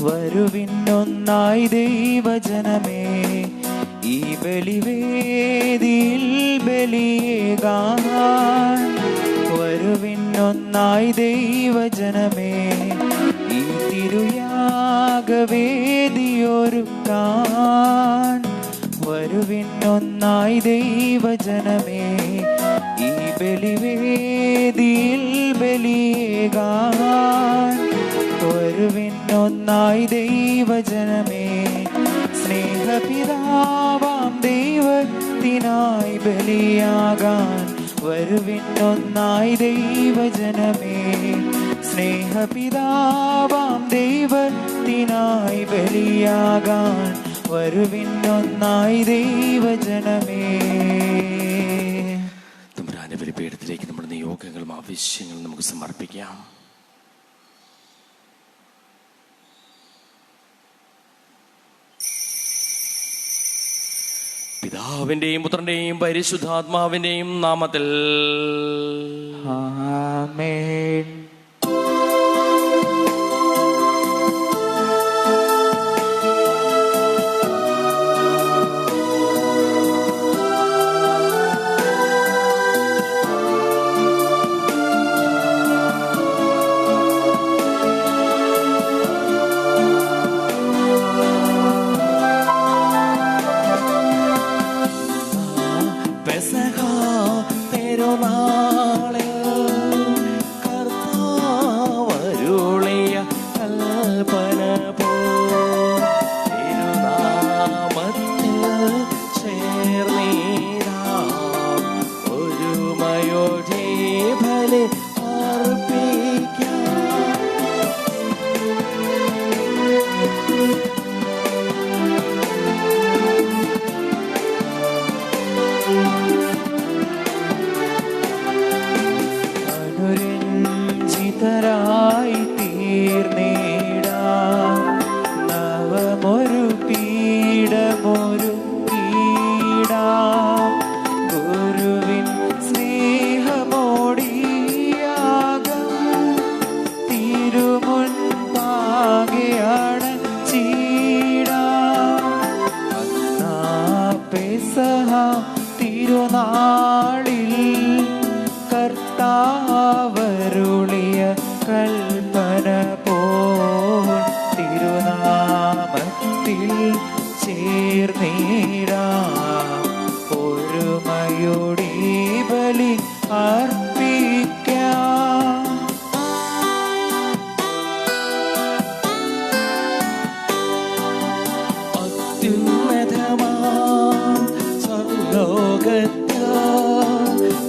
വരുവിന്നൊന്നായി ദൈവജനമേ, ഈ ബലിവേദിയിൽ ബലിയേകാൻ. വരുവിന്നൊന്നായി ദൈവജനമേ, ഈ തിരുയാഗവേദിയൊരുക്കാൻ. വരുവിന്നൊന്നായി ദൈവജനമേ, ഈ ബലിവേദിയിൽ ബലിയേകാൻ. വരുവിന്നൊന്നായി ദൈവജനമേ, സ്നേഹപിതാവാം ദൈവത്തിനായി ബലിയാകാൻ. വരുവിന്നൊന്നായി ദൈവജനമേ, സ്നേഹപിതാവാം ദൈവത്തിനായി ബലിയാകാൻ. വരുവിന്നൊന്നായി ദൈവജനമേ. തമ്പുരാന്റെ ബലിപീഠത്തിലേക്ക് നമ്മുടെ നിയോഗങ്ങളും ആവശ്യങ്ങളും നമുക്ക് സമർപ്പിക്കാം. പിതാവിന്റെയും പുത്രന്റെയും പരിശുദ്ധാത്മാവിന്റെയും നാമത്തിൽ ആമേൻ. അനുരഞ്ജിതരായി തീർന്നിടാം, നവമൊരു പീഠമൊരുക്കിടാം. ഗുരുവിൻ സ്നേഹമോടിയാകം തിരുമുൻപാകെ അണച്ചിടാം. അന്നാ പെസഹ തിരുനാളിൽ കർത്താവരുളിയ കൽപ്പന പോൽ തിരുനാമത്തിൽ ചേർന്നിടാം. ഒരുമയോടെ ബലി അർപ്പിക്കാം. അത്യുന്നതമാം സർവ്വലോകത്ത്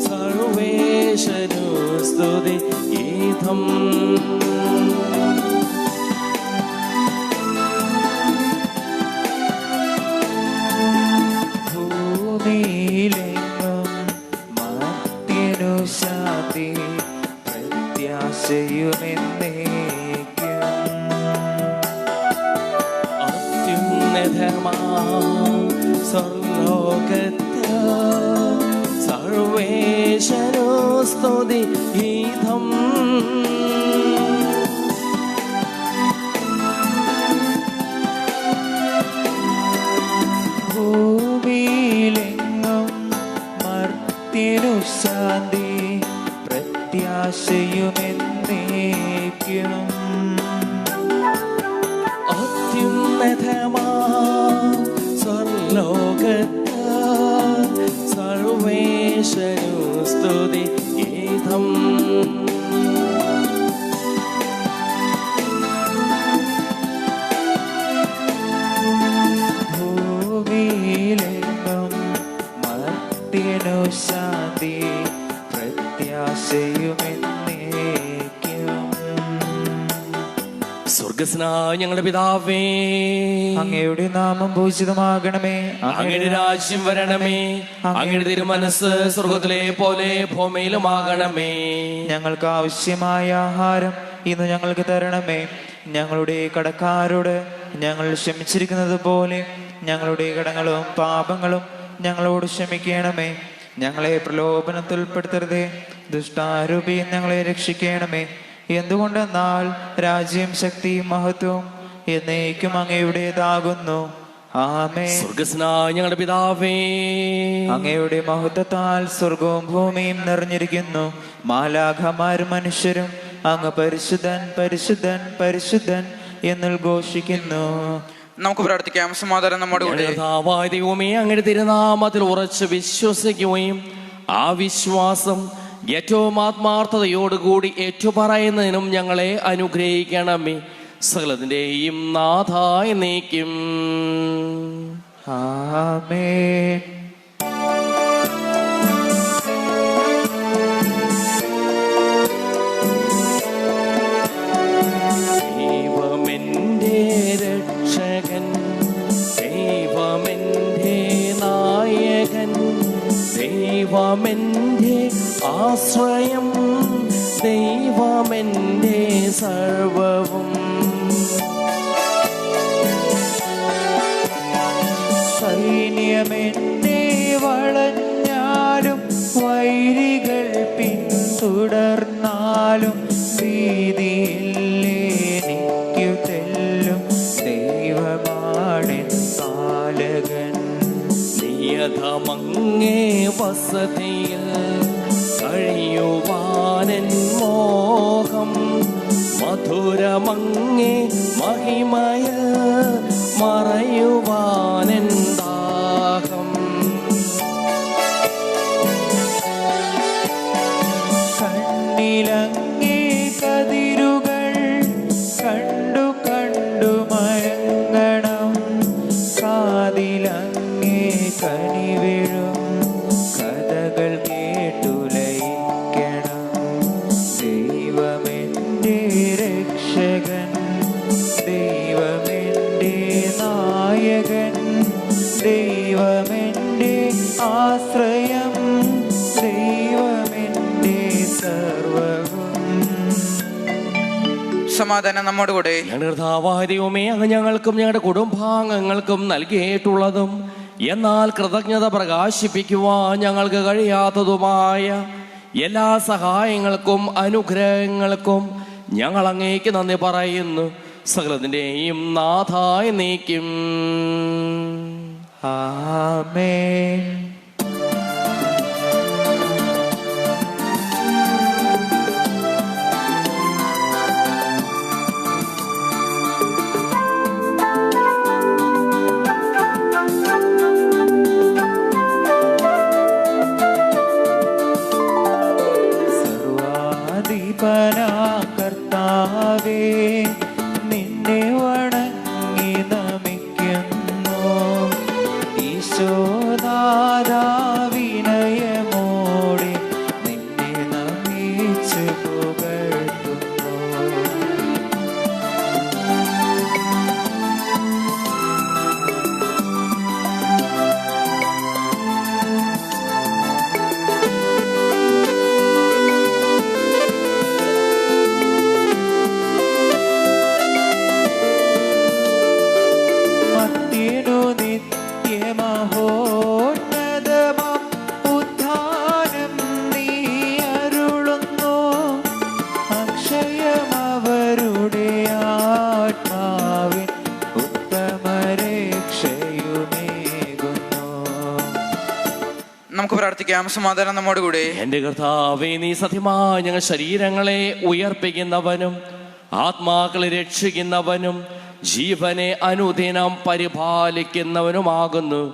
സർവേശനു സ്തുതി ഗീതം. ഭൂമിയിലെങ്ങും മർത്യനു ശാന്തി, പ്രത്യാശയുമെന്നേക്കും. അത്യുന്നതമാം സർവ്വലോകത്ത് സർവേശനു സ്തുതി ഗീതം. ഭൂമിയിലെങ്ങും മർത്യനു ശാന്തി, പ്രത്യാശയുമെന്നേക്കും. അത്യുന്നതമാം സർവ്വലോകത്ത് സർവേശനു സ്തുതി ഗീതം. ഭൂമിയിലെങ്ങും മർത്യനു ശാന്തി, പ്രത്യാശയുമെന്നേക്കും. സ്വർഗസ്നായ ഞങ്ങളുടെ പിതാവേ, അങ്ങയുടെ നാമം പൂജിതമാകണമേ. അങ്ങയുടെ രാജ്യം വരണമേ. അങ്ങയുടെ തിരുമനസ് സ്വർഗത്തിലെ പോലെ ഭൂമിയിലുമാകണമേ. ഞങ്ങൾക്ക് ആവശ്യമായ ആഹാരം ഇന്ന് ഞങ്ങൾക്ക് തരണമേ. ഞങ്ങളുടെ കടക്കാരോട് ഞങ്ങൾ ക്ഷമിച്ചിരിക്കുന്നത് പോലെ ഞങ്ങളുടെ കടങ്ങളും പാപങ്ങളും ഞങ്ങളോട് ക്ഷമിക്കണമേ. ഞങ്ങളെ പ്രലോഭനത്തിൽ ഉൾപ്പെടുത്തരുതേ, ദുഷ്ടാരൂപിയിൽ ഞങ്ങളെ രക്ഷിക്കണമേ. എന്തുകൊണ്ടെന്നാൽ രാജ്യം, ശക്തിയും മഹത്വവും എന്നേക്കും അങ്ങയുടേതാകുന്നു. ആമേൻ. സ്വർഗസ്നായ ഞങ്ങളുടെ പിതാവേ, അങ്ങയുടെ മഹത്വത്താൽ സ്വർഗവും ഭൂമിയും നിറഞ്ഞിരിക്കുന്നു. മാലാഖമാരും മനുഷ്യരും അങ്ങ് പരിശുദ്ധൻ പരിശുദ്ധൻ പരിശുദ്ധൻ എന്നുദ്ഘോഷിക്കുന്നു. നമുക്ക് പ്രാർത്ഥിക്കാം. സമാധാനം നമ്മുടെ കൂടെ. കർത്താവായ ദൈവമേ, അങ്ങയുടെ തിരുനാമത്തിൽ ഉറച്ച് വിശ്വസിക്കുകയും ആ വിശ്വാസം ഏറ്റവും ആത്മാർത്ഥതയോടുകൂടി ഏറ്റുപറയുന്നതിനും ഞങ്ങളെ അനുഗ്രഹിക്കണമേ. സകലത്തിന്റെയും നാഥായ നീക്കും. ആമേൻ. ദൈവമെന്റെ രക്ഷകൻ, ദൈവമെന്റെ നായകൻ, ദൈവമെന്റെ ആശ്രയം, ദൈവമെന്റെ സർവവും. സൈന്യമെന്നെ വളഞ്ഞാലും വൈരികൾ പിന്തുടർന്നാലും ഭീതിയില്ലെനിക്കു തെല്ലും ദൈവമാണെൻ പാലകൻ. നിയതമങ്ങേ വസതിയിൽ കഴിയുവാനൻ മോഹം, മധുരമങ്ങേ മഹിമയിൽ മറയുവാനൻ ദാഹം. കണ്ണിലങ്ങേ കതിരുകൾ കണ്ടു കണ്ടു മയങ്ങണം, കാതിലങ്ങേ കനിവിഴും കഥകൾ കേട്ടുലയിക്കണം. ദൈവമെന്റെ രക്ഷകൻ, ദൈവമെന്റെ നായകൻ, ദൈവമെന്റെ ആശ്രയം, ദൈവമെന്റെ സർവവും. സമാധാനം നമ്മുടെ കൂടെ. ഞങ്ങളുടെ കർത്താവായ ദൈവമേ, അങ്ങ് ഞങ്ങൾക്കും ഞങ്ങളുടെ കുടുംബാംഗങ്ങൾക്കും നൽകിയിട്ടുള്ളതും എന്നാൽ കൃതജ്ഞത പ്രകാശിപ്പിക്കുവാൻ ഞങ്ങൾക്ക് കഴിയാത്തതുമായ എല്ലാ സഹായങ്ങൾക്കും അനുഗ്രഹങ്ങൾക്കും ഞങ്ങൾ അങ്ങേക്ക് നന്ദി പറയുന്നു. സകലത്തിന്റെയും നാഥായ നീക്കും. ആമേൻ. സർവാധിപനാ കർത്താവേ, നിന്നെ വണങ്ങി നമിക്കുന്നു. ഈശോനാഥാ, വിനയമോടെ നിന്നെ നമിച്ച് പുകഴ്ത്തുന്നു. മർത്യനു നിത്യമഹോന്നതമാം ഉദ്ധാനം നീ അരുളുന്നു. അക്ഷയമവരുടെ ആത്മാവിൻ ഉത്തമരക്ഷയുമേകുന്നു. നമുക്ക് പ്രാർത്ഥിക്കാം. സമാധാനം നമ്മുടെ കൂടെ. എന്റെ കർത്താവേ, നീ സത്യമായി ഞങ്ങൾ ശരീരങ്ങളെ ഉയർപ്പിക്കുന്നവനും ആത്മാക്കളെ രക്ഷിക്കുന്നവനും ജീവനെ അനുദിനം പരിപാലിക്കുന്നവനുമാകുന്നു.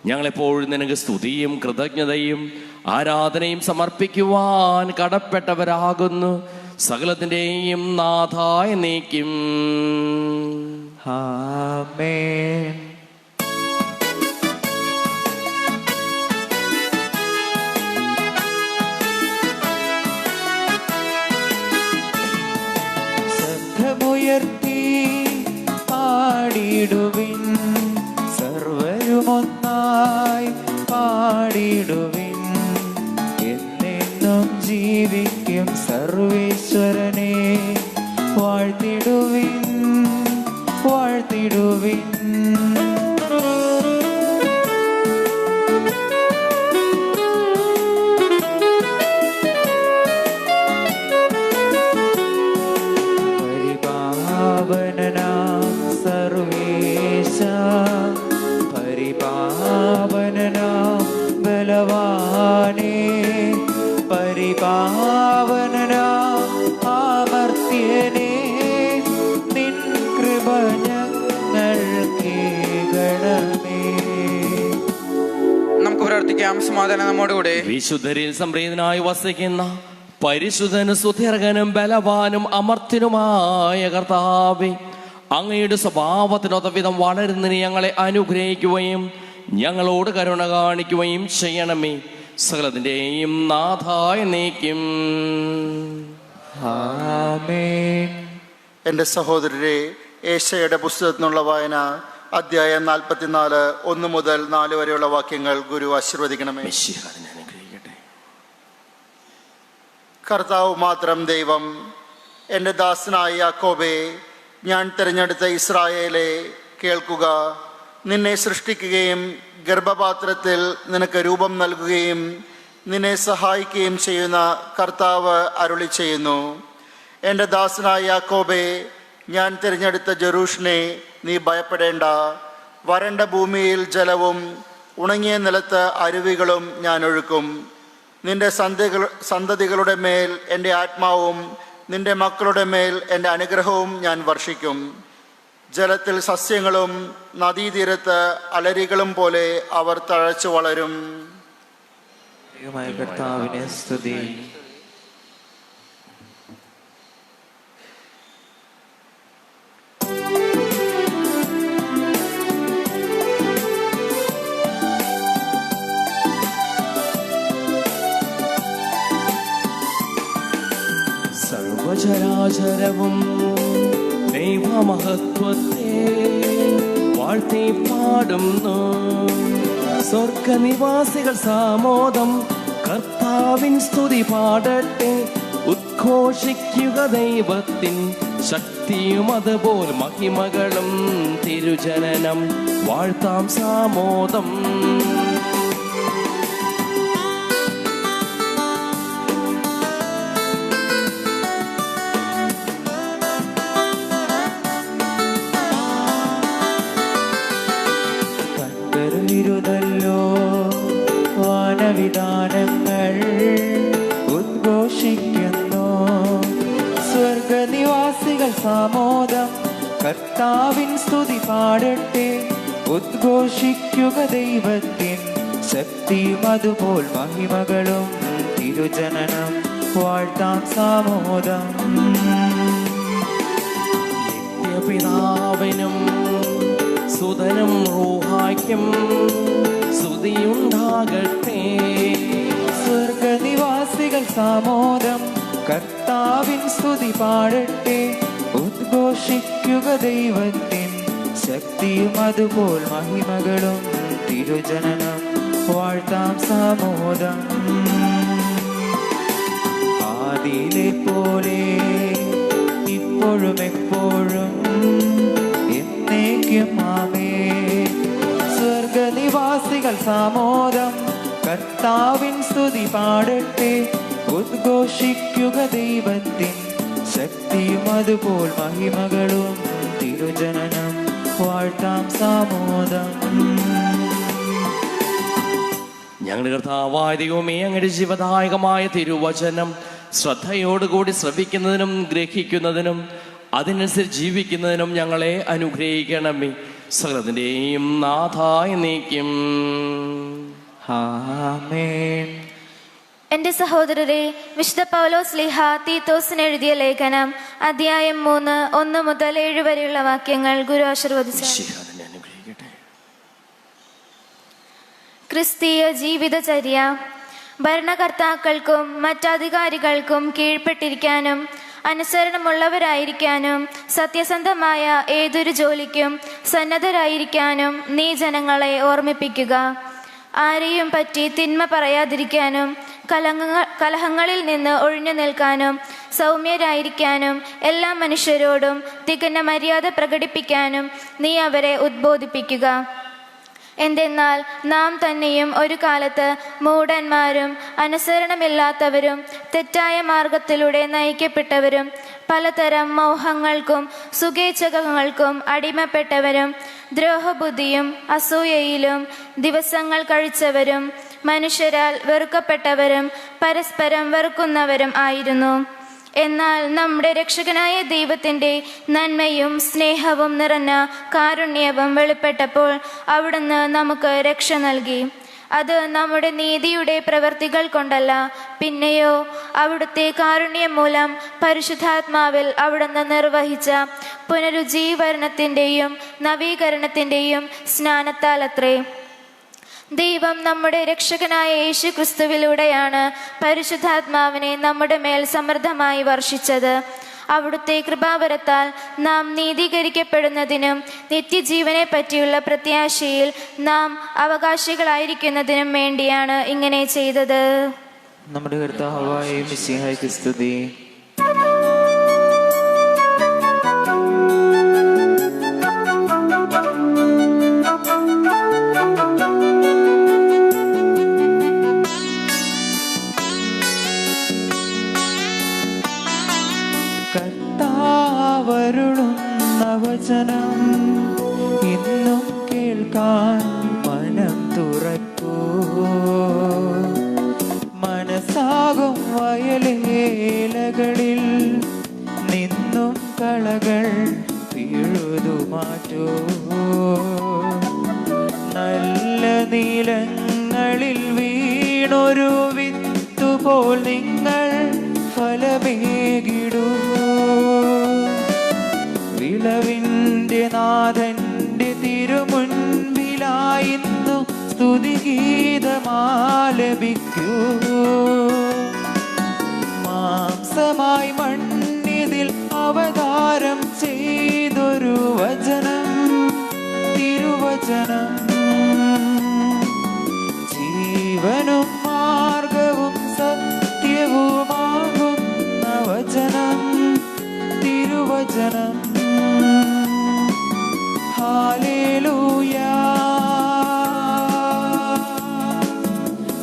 ഞങ്ങളെപ്പോഴും നിനക്ക് സ്തുതിയും കൃതജ്ഞതയും ആരാധനയും സമർപ്പിക്കുവാൻ കടപ്പെട്ടവരാകുന്നു. സകലത്തിന്റെയും നാഥായ നീക്കും. ആമേൻ. ശബ്ദമുയർത്തി പാടിടുവിൻ, സർവരുമൊന്നായി പാടിടുവിൻ. എന്നെന്നും ജീവിക്കും സർവേശ്വരനെ വാഴ്ത്തിടുവിൻ, വാഴ്ത്തിടുവിൻ. പരിപാവനനാം സർവേശ, പരിപാവനനാം ബലവാനേ, പരിപാവനനാം അമർത്യനേ, നിൻ കൃപ ഞങ്ങൾക്കേകണമേ. നമുക്ക് പ്രാർത്ഥിക്കാം. സമാധാനം നമ്മോടുകൂടെ. വിശുദ്ധരിൽ സംപ്രീതനായി വസിക്കുന്ന പരിശുദ്ധനും സുദീർഘനും ബലവാനും അമർത്യനുമായ കർത്താവേ, അങ്ങയുടെ സ്വഭാവത്തിനൊത്ത വിധം വളരുന്നതിന് ഞങ്ങളെ അനുഗ്രഹിക്കുകയും ഞങ്ങളോട് കരുണ കാണിക്കുകയും ചെയ്യണമേ. സകലത്തിന്റെയും നാഥായ നീക്കും. ആമേൻ. എൻ്റെ സഹോദരരെ, ഏശയുടെ പുസ്തകത്തിൽ നിന്നുള്ള വായന, അധ്യായം 44, 1 മുതൽ 4 വരെയുള്ള വാക്യങ്ങൾ ഗുരു ആശീർവദിക്കണമേ. മിശിഹ അതിനെ അനുഗ്രഹിക്കട്ടെ. കർത്താവ് മാത്രം ദൈവം. എൻ്റെ ദാസനായ യാക്കോബേ, ഞാൻ തിരഞ്ഞെടുത്ത ഇസ്രായേലെ കേൾക്കുക. നിന്നെ സൃഷ്ടിക്കുകയും ഗർഭപാത്രത്തിൽ നിനക്ക് രൂപം നൽകുകയും നിന്നെ സഹായിക്കുകയും ചെയ്യുന്ന കർത്താവ് അരുളി ചെയ്യുന്നു. എൻ്റെ ദാസനായ യാക്കോബേ, ഞാൻ തിരഞ്ഞെടുത്ത ജെറൂഷനെ, നീ ഭയപ്പെടേണ്ട. വരണ്ട ഭൂമിയിൽ ജലവും ഉണങ്ങിയ നിലത്ത് അരുവികളും ഞാൻ ഒഴുക്കും. നിന്റെ സന്തതികളുടെ മേൽ എൻ്റെ ആത്മാവും നിന്റെ മക്കളുടെ മേൽ എൻ്റെ അനുഗ്രഹവും ഞാൻ വർഷിക്കും. ജലത്തിൽ സസ്യങ്ങളും നദീതീരത്ത് അലരികളും പോലെ അവർ തഴച്ചു വളരും. ദൈവമായ കർത്താവിനെ സ്തുതി. സർവചരാചരവും ദൈവമഹത്വത്തെ വാഴ്ത്തി പാടുന്നു. സ്വർഗനിവാസികൾ സാമോദം കർത്താവിൻ സ്തുതി പാടട്ടെ. ഉദ്ഘോഷിക്കുക ദൈവത്തിൻ ശക്തിയും അതുപോൽ മഹിമകളും. തിരുജനനം വാഴ്ത്താം സാമോദം. കർത്തരുവിരുതല്ലോ വാനവിധാനങ്ങൾ ഉദ്ഘോഷിക്കുന്നു. സ്വർഗനിവാസികൾ സാമോദം കർത്താവിൻ സ്തുതി പാടട്ടെ. ഉദ്ഘോഷിക്കുക ദൈവത്തിൻ ശക്തിയും അതുപോൽ മഹിമകളും. തിരുജനനം വാഴ്ത്താം സാമോദം. നിത്യപിതാവിനും സുതനും റൂഹായ്ക്കും സ്തുതിയുണ്ടാകട്ടെ. സ്വർഗനിവാസികൾ സാമോദം കർത്താവിൻ സ്തുതി പാടട്ടെ. ഉദ്ഘോഷിക്കുക ദൈവത്തിൻ ശക്തിയും അതുപോൽ മഹിമകളും. തിരുജനനം വാഴ്ത്താം സാമോദം. ആദിയിലെ പോലെ ഇപ്പോഴും എപ്പോഴും എന്നേക്കും ആമേൻ. സ്വർഗനിവാസികൾ സാമോദം കർത്താവിൻ സ്തുതി പാടട്ടെ. ഉദ്ഘോഷിക്കുക ദൈവത്തിൻ ശക്തിയും അതുപോൽ മഹിമകളും. തിരുജനനം വാഴ്ത്താം സാമോദം. ഞങ്ങളുടെ കർത്താവായ ദൈവമേ, അങ്ങയുടെ ജീവദായകമായ തിരുവചനം ശ്രദ്ധയോടുകൂടി ശ്രവിക്കുന്നതിനും ഗ്രഹിക്കുന്നതിനും അതിനനുസരിച്ച് ജീവിക്കുന്നതിനും ഞങ്ങളെ അനുഗ്രഹിക്കണമേ. സകലത്തിന്റെയും നാഥായ നീക്കും. ആമേൻ. എൻ്റെ സഹോദരരെ, വിശുദ്ധ പൗലോസ് ശ്ലീഹ തീത്തോസിന് എഴുതിയ ലേഖനം, അധ്യായം 3, 1 മുതൽ 7 വരെയുള്ള വാക്യങ്ങൾ ഗുരു ആശീർവദിച്ചു. മിശിഹ അതിനെ അനുഗ്രഹിക്കട്ടെ. ക്രിസ്തീയ ജീവിതചര്യ. ഭരണകർത്താക്കൾക്കും മറ്റധികാരികൾക്കും കീഴ്പ്പെട്ടിരിക്കാനും അനുസരണമുള്ളവരായിരിക്കാനും സത്യസന്ധമായ ഏതൊരു ജോലിക്കും സന്നദ്ധരായിരിക്കാനും നീ ജനങ്ങളെ ഓർമ്മിപ്പിക്കുക. ആരെയും പറ്റി തിന്മ പറയാതിരിക്കാനും കലഹങ്ങളിൽ നിന്ന് ഒഴിഞ്ഞു നിൽക്കാനും സൗമ്യരായിരിക്കാനും എല്ലാ മനുഷ്യരോടും തികഞ്ഞ മര്യാദ പ്രകടിപ്പിക്കാനും നീ അവരെ ഉദ്ബോധിപ്പിക്കുക. എന്തെന്നാൽ നാം തന്നെയും ഒരു കാലത്ത് മൂഢന്മാരും അനുസരണമില്ലാത്തവരും തെറ്റായ മാർഗത്തിലൂടെ നയിക്കപ്പെട്ടവരും പലതരം മോഹങ്ങൾക്കും സുഖേച്ഛകങ്ങൾക്കും അടിമപ്പെട്ടവരും ദ്രോഹബുദ്ധിയും അസൂയയിലും ദിവസങ്ങൾ കഴിച്ചവരും മനുഷ്യരാൽ വെറുക്കപ്പെട്ടവരും പരസ്പരം വെറുക്കുന്നവരും ആയിരുന്നു. എന്നാൽ നമ്മുടെ രക്ഷകനായ ദൈവത്തിൻ്റെ നന്മയും സ്നേഹവും നിറഞ്ഞ കാരുണ്യവും വെളിപ്പെട്ടപ്പോൾ അവിടുന്ന് നമുക്ക് രക്ഷ നൽകി. അത് നമ്മുടെ നീതിയുടെ പ്രവൃത്തികൾ കൊണ്ടല്ല, പിന്നെയോ അവിടുത്തെ കാരുണ്യം മൂലം പരിശുദ്ധാത്മാവിൽ അവിടുന്ന് നിർവഹിച്ച പുനരുജ്ജീവനത്തിൻ്റെയും നവീകരണത്തിൻ്റെയും സ്നാനത്താലത്രേ. ദൈവം നമ്മുടെ രക്ഷകനായ യേശു ക്രിസ്തുവിലൂടെയാണ് പരിശുദ്ധാത്മാവിനെ നമ്മുടെ മേൽ സമൃദ്ധമായി വർഷിച്ചത്. അവിടുത്തെ കൃപാവരത്താൽ നാം നീതീകരിക്കപ്പെടുന്നതിനും നിത്യജീവനെ പറ്റിയുള്ള പ്രത്യാശയിൽ നാം അവകാശികളായിരിക്കുന്നതിനും വേണ്ടിയാണ് ഇങ്ങനെ ചെയ്തത്. നമ്മുടെ കർത്താവായ മിശിഹായ്ക്ക് സ്തുതി. കർത്താവരുളുന്ന വചനം ഇന്നും കേൾക്കാൻ മനം തുറക്കൂ. മനസ്സാകും വയലേലകളിൽ നിന്നും കളകൾ പിഴുതു മാറ്റൂ. നല്ല നീലങ്ങളിൽ വീണൊരു വിത്തുപോൽ നിങ്ങൾ ഫലമേകിടൂ. വിളവിൻ്റെ നാഥൻ്റെ തിരുമുൻപിലായിന്നു സ്തുതിഗീതമാലപിക്കൂ. മാംസമായി മണ്ണിതിൽ അവതാരം ചെയ്തൊരു വചനം, തിരുവചനം, ജീവനും മാർഗവും സത്യവുമാകുന്ന വചനം, തിരുവചനം. ഹല്ലേലൂയാ,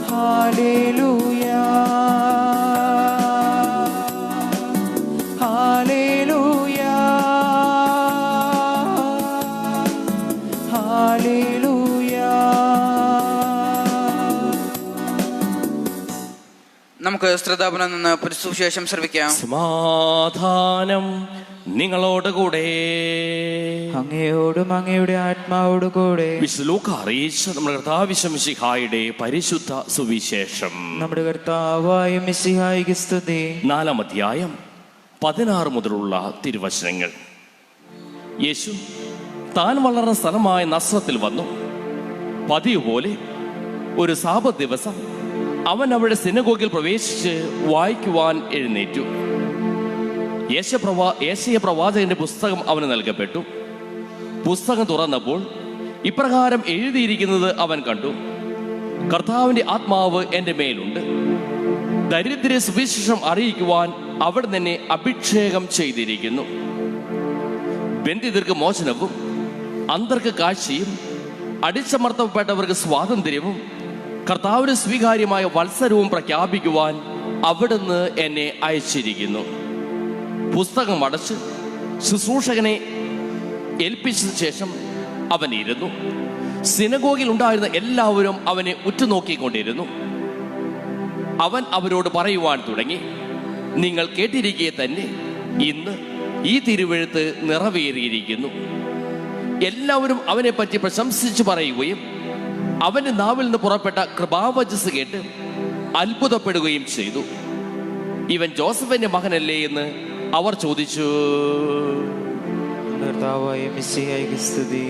ഹല്ലേലൂയാ, ഹല്ലേലൂയാ, ഹല്ലേലൂയാ. നമുക്ക് ശ്രദ്ധാപുരം നിന്ന് സുവിശേഷം ശ്രവിക്കാം. സമാധാനം നിങ്ങളോട് കൂടെ. അങ്ങയോടും അങ്ങയുടെ ആത്മാവോട് കൂടെ. വിശുദ്ധ ലൂക്കാ അറിയിച്ച നമ്മുടെ കർത്താവ് മിശിഹായുടെ പരിശുദ്ധ സുവിശേഷം. നമ്മുടെ കർത്താവായ മിശിഹായ്ക്ക് സ്തുതി. 4-ാം അധ്യായം 16 മുതലുള്ള തിരുവചനങ്ങൾ. യേശു താൻ വളർന്ന സ്ഥലമായ നസ്രത്തിൽ വന്നു. പതിവ് പോലെ ഒരു സാബത്ത് ദിവസം അവൻ അവിടെ സിനഗോഗിൽ പ്രവേശിച്ച് വായിക്കുവാൻ എഴുന്നേറ്റു. യേശയ പ്രവാചകന്റെ പുസ്തകം അവന് നൽകപ്പെട്ടു. പുസ്തകം തുറന്നപ്പോൾ ഇപ്രകാരം എഴുതിയിരിക്കുന്നത് അവൻ കണ്ടു: കർത്താവിന്റെ ആത്മാവ് എൻ്റെ മേലുണ്ട്. ദരിദ്രരെ സുവിശേഷം അറിയിക്കുവാൻ അവിടെ തന്നെ അഭിഷേകം ചെയ്തിരിക്കുന്നു. ബന്ധിതർക്ക് മോചനവും അന്തർക്ക് കാഴ്ചയും അടിച്ചമർത്തപ്പെട്ടവർക്ക് സ്വാതന്ത്ര്യവും കർത്താവിന് സ്വീകാര്യമായ വത്സരവും പ്രഖ്യാപിക്കുവാൻ അവിടുന്ന് എന്നെ അയച്ചിരിക്കുന്നു. പുസ്തകം അടച്ച് ശുശ്രൂഷകനെ ഏൽപ്പിച്ച ശേഷം അവൻ ഇരുന്നു. സിനഗോഗിൽ ഉണ്ടായിരുന്ന എല്ലാവരും അവനെ ഉറ്റുനോക്കിക്കൊണ്ടിരുന്നു. അവൻ അവരോട് പറയുവാൻ തുടങ്ങി: നിങ്ങൾ കേട്ടിരിക്കെ തന്നെ ഇന്ന് ഈ തിരുവെഴുത്ത് നിറവേറിയിരിക്കുന്നു. എല്ലാവരും അവനെ പറ്റി പ്രശംസിച്ചു പറയുകയും അവന്റെ നാവിൽ നിന്ന് പുറപ്പെട്ട കൃപാവചസ് കേട്ട് അത്ഭുതപ്പെടുകയും ചെയ്തു. ഇവൻ ജോസഫിന്റെ മകനല്ലേ എന്ന് അവർ ചോദിച്ചു. കർത്താവായ മിശിഹായ്ക്ക് സ്തുതി.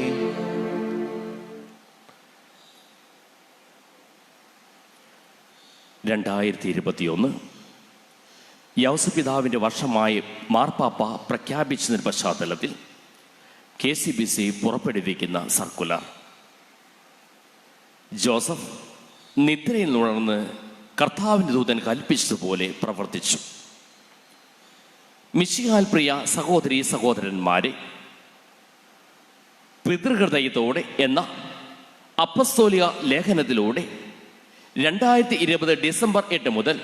2021 യൗസപിതാവിൻ്റെ വർഷമായി മാർപ്പാപ്പ പ്രഖ്യാപിച്ചതിന് പശ്ചാത്തലത്തിൽ KCBC പുറപ്പെടുവിക്കുന്ന സർക്കുലർ. ജോസഫ് നിദ്രയിൽ ഉണർന്ന് കർത്താവിൻ്റെ ദൂതൻ കൽപ്പിച്ചതുപോലെ പ്രവർത്തിച്ചു. മിശിഹാൽ പ്രിയ സഹോദരീ സഹോദരന്മാരെ, പിതൃഹൃദയത്തോടെ എന്ന അപ്പസ്തോലിക ലേഖനത്തിലൂടെ 2020 ഡിസംബർ 8 മുതൽ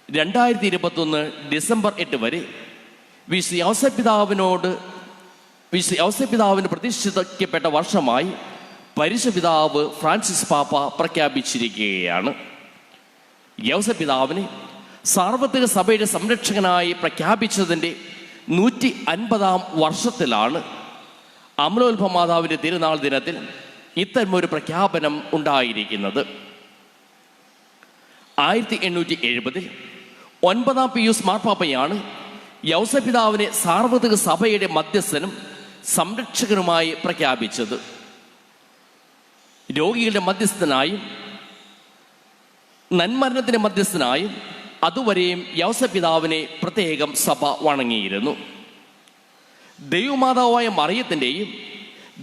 2021 ഡിസംബർ 8 വരെ വിശുദ്ധ യൗസപിതാവിന് പ്രതിഷ്ഠിക്കപ്പെട്ട വർഷമായി പരിശുദ്ധപിതാവ് ഫ്രാൻസിസ് പാപ്പ പ്രഖ്യാപിച്ചിരിക്കുകയാണ്. യൗസപിതാവിനെ സാർവത്രിക സഭയുടെ സംരക്ഷകനായി പ്രഖ്യാപിച്ചതിൻ്റെ 150-ാം വർഷത്തിലാണ് അമലോത്ഭവ മാതാവിൻ്റെ തിരുനാൾ ദിനത്തിൽ ഇത്തരമൊരു പ്രഖ്യാപനം ഉണ്ടായിരിക്കുന്നത്. 1870 9-ാം പിയൂസ് മാർപ്പാപ്പയാണ് യൗസപിതാവിനെ സാർവത്രിക സഭയുടെ മധ്യസ്ഥനും സംരക്ഷകനുമായി പ്രഖ്യാപിച്ചത്. രോഗികളുടെ മധ്യസ്ഥനായും നന്മരണത്തിൻ്റെ മധ്യസ്ഥനായും അതുവരെയും യൗസപിതാവിനെ പ്രത്യേകം സഭ വണങ്ങിയിരുന്നു. ദൈവമാതാവായ മറിയത്തിൻ്റെയും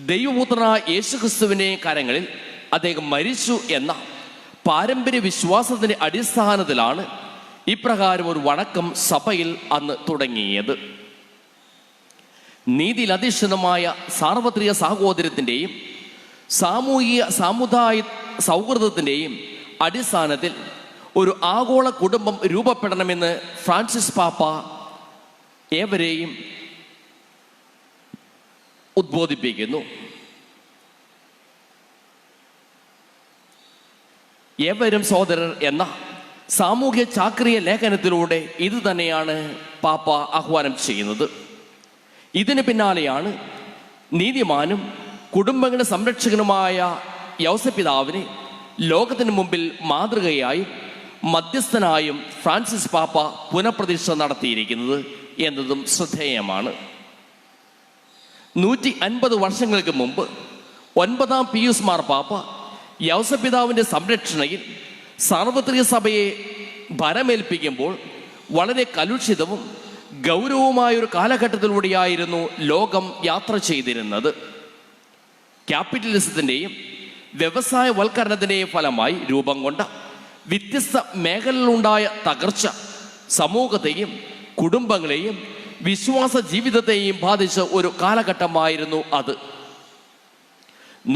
ദൈവപുത്രനായ യേശുക്രിസ്തുവിൻ്റെയും കരങ്ങളിൽ അദ്ദേഹം മരിച്ചു എന്ന പാരമ്പര്യ വിശ്വാസത്തിൻ്റെ അടിസ്ഥാനത്തിലാണ് ഇപ്രകാരം ഒരു വണക്കം സഭയിൽ അന്ന് തുടങ്ങിയത്. നീതിയിൽ അധിഷ്ഠിതമായ സാർവത്രിക സാഹോദര്യത്തിൻ്റെയും സാമുദായ സൗഹൃദത്തിൻ്റെയും അടിസ്ഥാനത്തിൽ ഒരു ആഗോള കുടുംബം രൂപപ്പെടണമെന്ന് ഫ്രാൻസിസ് പാപ്പ ഏവരെയും ഉദ്ബോധിപ്പിക്കുന്നു. ഏവരും സഹോദരർ എന്ന സാമൂഹ്യ ചാക്രിക ലേഖനത്തിലൂടെ ഇത് തന്നെയാണ് പാപ്പ ആഹ്വാനം ചെയ്യുന്നത്. ഇതിന് പിന്നാലെയാണ് നീതിമാനും കുടുംബങ്ങളുടെ സംരക്ഷകനുമായ യൗസപിതാവിനെ ലോകത്തിന് മുമ്പിൽ മാതൃകയായും മധ്യസ്ഥനായും ഫ്രാൻസിസ് പാപ്പ പുനഃപ്രതിഷ്ഠ നടത്തിയിരിക്കുന്നത് എന്നതും ശ്രദ്ധേയമാണ്. 150 വർഷങ്ങൾക്ക് മുമ്പ് 9-ാം പിയൂസ് മാർപ്പാപ്പ യൗസപിതാവിൻ്റെ സംരക്ഷണയിൽ സാർവത്രിക സഭയെ ഭരമേൽപ്പിക്കുമ്പോൾ വളരെ കലുഷിതവും ഗൗരവവുമായൊരു കാലഘട്ടത്തിലൂടെയായിരുന്നു ലോകം യാത്ര ചെയ്തിരുന്നത്. ക്യാപിറ്റലിസത്തിൻ്റെയും വ്യവസായവൽക്കരണത്തിൻ്റെയും ഫലമായി രൂപം കൊണ്ട വ്യത്യസ്ത മേഖലയിലുണ്ടായ തകർച്ച സമൂഹത്തെയും കുടുംബങ്ങളെയും വിശ്വാസ ജീവിതത്തെയും ബാധിച്ച ഒരു കാലഘട്ടമായിരുന്നു അത്.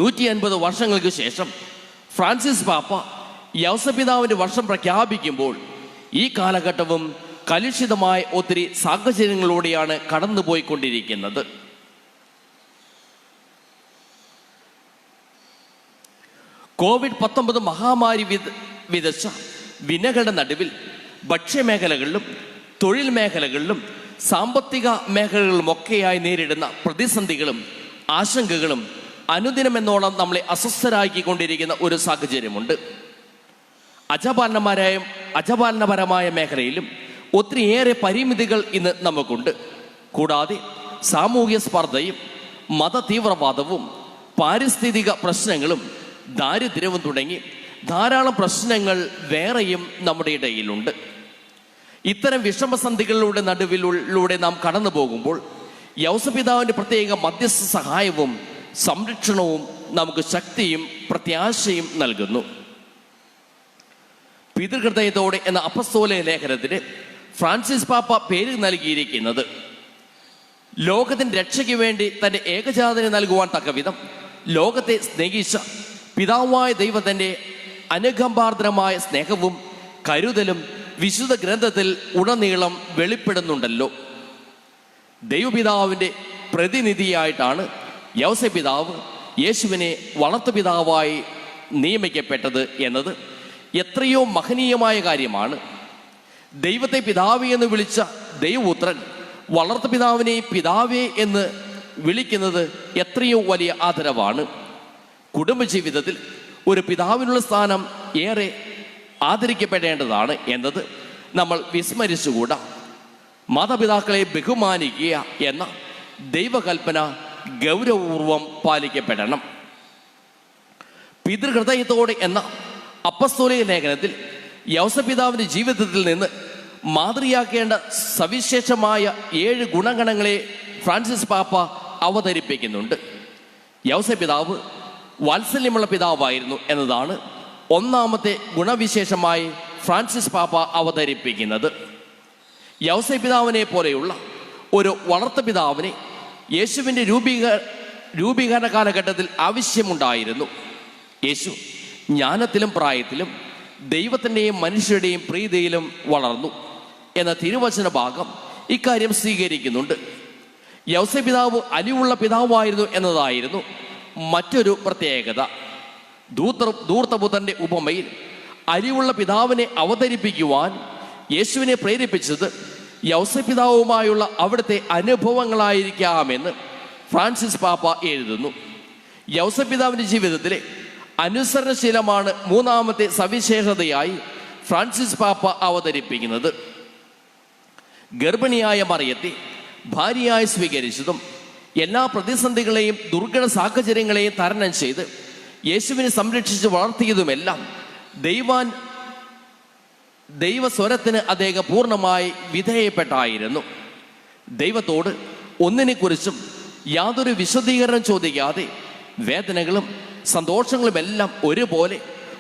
150 വർഷങ്ങൾക്ക് ശേഷം ഫ്രാൻസിസ് പാപ്പ യൗസപിതാവിൻ്റെ വർഷം പ്രഖ്യാപിക്കുമ്പോൾ ഈ കാലഘട്ടവും കലുഷിതമായ ഒത്തിരി സാഹചര്യങ്ങളിലൂടെയാണ് കടന്നുപോയിക്കൊണ്ടിരിക്കുന്നത്. COVID-19 മഹാമാരി വിതച്ച വിനകളുടെ നടുവിൽ ഭക്ഷ്യമേഖലകളിലും തൊഴിൽ മേഖലകളിലും സാമ്പത്തിക മേഖലകളിലുമൊക്കെയായി നേരിടുന്ന പ്രതിസന്ധികളും ആശങ്കകളും അനുദിനമെന്നോളം നമ്മളെ അസ്വസ്ഥരാക്കിക്കൊണ്ടിരിക്കുന്ന ഒരു സാഹചര്യമുണ്ട്. അജപാലനപരമായ മേഖലയിലും ഒത്തിരിയേറെ പരിമിതികൾ ഇന്ന് നമുക്കുണ്ട്. കൂടാതെ സാമൂഹ്യ സ്പർദ്ധയും മത തീവ്രവാദവും പാരിസ്ഥിതിക പ്രശ്നങ്ങളും ദാരിദ്ര്യവും തുടങ്ങി ധാരാളം പ്രശ്നങ്ങൾ വേറെയും നമ്മുടെ ഇടയിലുണ്ട്. ഇത്തരം വിഷമസന്ധികളുടെ നടുവിലൂടെ നാം കടന്നു പോകുമ്പോൾ യൗസപിതാവിൻ്റെ പ്രത്യേക മധ്യസ്ഥ സഹായവും സംരക്ഷണവും നമുക്ക് ശക്തിയും പ്രത്യാശയും നൽകുന്നു. പിതൃഹൃദയത്തോടെ എന്ന അപ്പസ്തോലിക ലേഖനത്തിന് ഫ്രാൻസിസ് പാപ്പ പേര് നൽകിയിരിക്കുന്നത് ലോകത്തിൻ്റെ രക്ഷയ്ക്ക് വേണ്ടി തൻ്റെ ഏകജാതനെ നൽകുവാൻ തക്കവിധം ലോകത്തെ സ്നേഹിച്ച പിതാവായ ദൈവത്തിൻ്റെ അനുകമ്പാർദ്രമായ സ്നേഹവും കരുതലും വിശുദ്ധ ഗ്രന്ഥത്തിൽ ഉടനീളം വെളിപ്പെടുന്നുണ്ടല്ലോ. ദൈവപിതാവിൻ്റെ പ്രതിനിധിയായിട്ടാണ് യൗസപിതാവ് യേശുവിനെ വളർത്തുപിതാവായി നിയമിക്കപ്പെട്ടത് എന്നത് എത്രയോ മഹനീയമായ കാര്യമാണ്. ദൈവത്തെ പിതാവേ എന്ന് വിളിച്ച ദൈവപുത്രൻ വളർത്തുപിതാവിനെ പിതാവേ എന്ന് വിളിക്കുന്നത് എത്രയോ വലിയ ആദരവാണ്. കുടുംബജീവിതത്തിൽ ഒരു പിതാവിനുള്ള സ്ഥാനം ഏറെ ആദരിക്കപ്പെടേണ്ടതാണ് എന്നത് നമ്മൾ വിസ്മരിച്ചുകൂടാ. മാതാപിതാക്കളെ ബഹുമാനിക്കുക എന്ന ദൈവകൽപ്പന ഗൗരവപൂർവം പാലിക്കപ്പെടണം. പിതൃഹൃദയത്തോടെ എന്ന അപ്പസ്തോലിക ലേഖനത്തിൽ യൗസപിതാവിൻ്റെ ജീവിതത്തിൽ നിന്ന് മാതൃയാക്കേണ്ട സവിശേഷമായ 7 ഗുണഗണങ്ങളെ ഫ്രാൻസിസ് പാപ്പ അവതരിപ്പിക്കുന്നുണ്ട്. യൗസേപ്പ് പിതാവ് വാത്സല്യമുള്ള പിതാവായിരുന്നു എന്നതാണ് ഒന്നാമത്തെ ഗുണവിശേഷമായി ഫ്രാൻസിസ് പാപ്പ അവതരിപ്പിക്കുന്നത്. യൗസേപ്പ് പിതാവിനെ പോലെയുള്ള ഒരു വളർത്തു പിതാവിനെ യേശുവിൻ്റെ രൂപീകരണ കാലഘട്ടത്തിൽ ആവശ്യമുണ്ടായിരുന്നു. യേശു ജ്ഞാനത്തിലും പ്രായത്തിലും ദൈവത്തിൻ്റെയും മനുഷ്യരുടെയും പ്രീതിയിലും വളർന്നു എന്ന തിരുവചന ഭാഗം ഇക്കാര്യം സ്വീകരിക്കുന്നുണ്ട്. യൗസേപ്പ് പിതാവ് അലിവുള്ള പിതാവായിരുന്നു എന്നതായിരുന്നു മറ്റൊരു പ്രത്യേകത. ധൂർത്തപുത്രന്റെ ഉപമയിൽ അലിവുള്ള പിതാവിനെ അവതരിപ്പിക്കുവാൻ യേശുവിനെ പ്രേരിപ്പിച്ചത് യൗസേപ്പ് പിതാവുമായുള്ള അവിടുത്തെ അനുഭവങ്ങളായിരിക്കാമെന്ന് ഫ്രാൻസിസ് പാപ്പ എഴുതുന്നു. യൗസേപ്പ് പിതാവിൻ്റെ ജീവിതത്തിലെ അനുസരണശീലമാണ് മൂന്നാമത്തെ സവിശേഷതയായി ഫ്രാൻസിസ് പാപ്പ അവതരിപ്പിക്കുന്നത്. ഗർഭിണിയായ മറിയത്തെ ഭാര്യയായി സ്വീകരിച്ചതും എല്ലാ പ്രതിസന്ധികളെയും ദുർഘട സാഹചര്യങ്ങളെയും തരണം ചെയ്ത് യേശുവിനെ സംരക്ഷിച്ച് വളർത്തിയതുമെല്ലാം ദൈവസ്വരത്തിന് അദ്ദേഹം പൂർണ്ണമായി വിധേയപ്പെട്ടായിരുന്നു. ദൈവത്തോട് ഒന്നിനെക്കുറിച്ചും യാതൊരു വിശദീകരണം ചോദിക്കാതെ വേദനകളും സന്തോഷങ്ങളുമെല്ലാം ഒരുപോലെ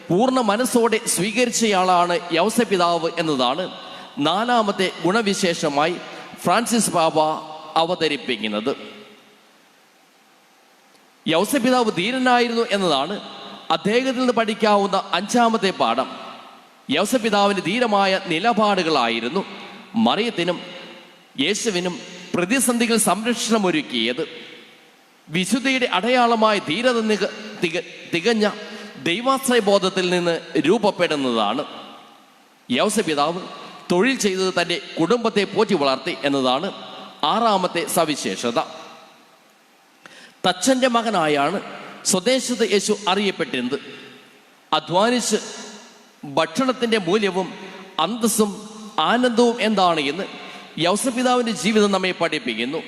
പൂർണ്ണ മനസ്സോടെ സ്വീകരിച്ചയാളാണ് യൗസേപ്പ് പിതാവ് എന്നതാണ് നാലാമത്തെ ഗുണവിശേഷമായി ഫ്രാൻസിസ് പാപ്പ അവതരിപ്പിക്കുന്നത്. യൗസേപ്പ് പിതാവ് ധീരനായിരുന്നു എന്നതാണ് അദ്ദേഹത്തിൽ നിന്ന് പഠിക്കാവുന്ന 5ാമത്തെ പാഠം. യൗസേപ്പ് പിതാവിന് ധീരമായ നിലപാടുകളായിരുന്നു മറിയത്തിനും യേശുവിനും പ്രതിസന്ധികൾ സംരക്ഷണമൊരുക്കിയത്. വിശുദ്ധിയുടെ അടയാളമായ ധീരത തികഞ്ഞ ദൈവാശ്രയ ബോധത്തിൽ നിന്ന് രൂപപ്പെടുന്നതാണ്. യൗസേപ്പ് പിതാവ് തൊഴിൽ ചെയ്തത് തൻ്റെ കുടുംബത്തെ പോറ്റി വളർത്തി എന്നതാണ് 6ാമത്തെ സവിശേഷത. തച്ചൻ്റെ മകനായാണ് സ്വദേശത്ത് യേശു അറിയപ്പെട്ടിരുന്നത്. അധ്വാനിച്ച് ഭക്ഷണത്തിൻ്റെ മൂല്യവും അന്തസ്സും ആനന്ദവും എന്താണ് എന്ന് യൗസേപ്പ് പിതാവിൻ്റെ ജീവിതം നമ്മെ പഠിപ്പിക്കുന്നു.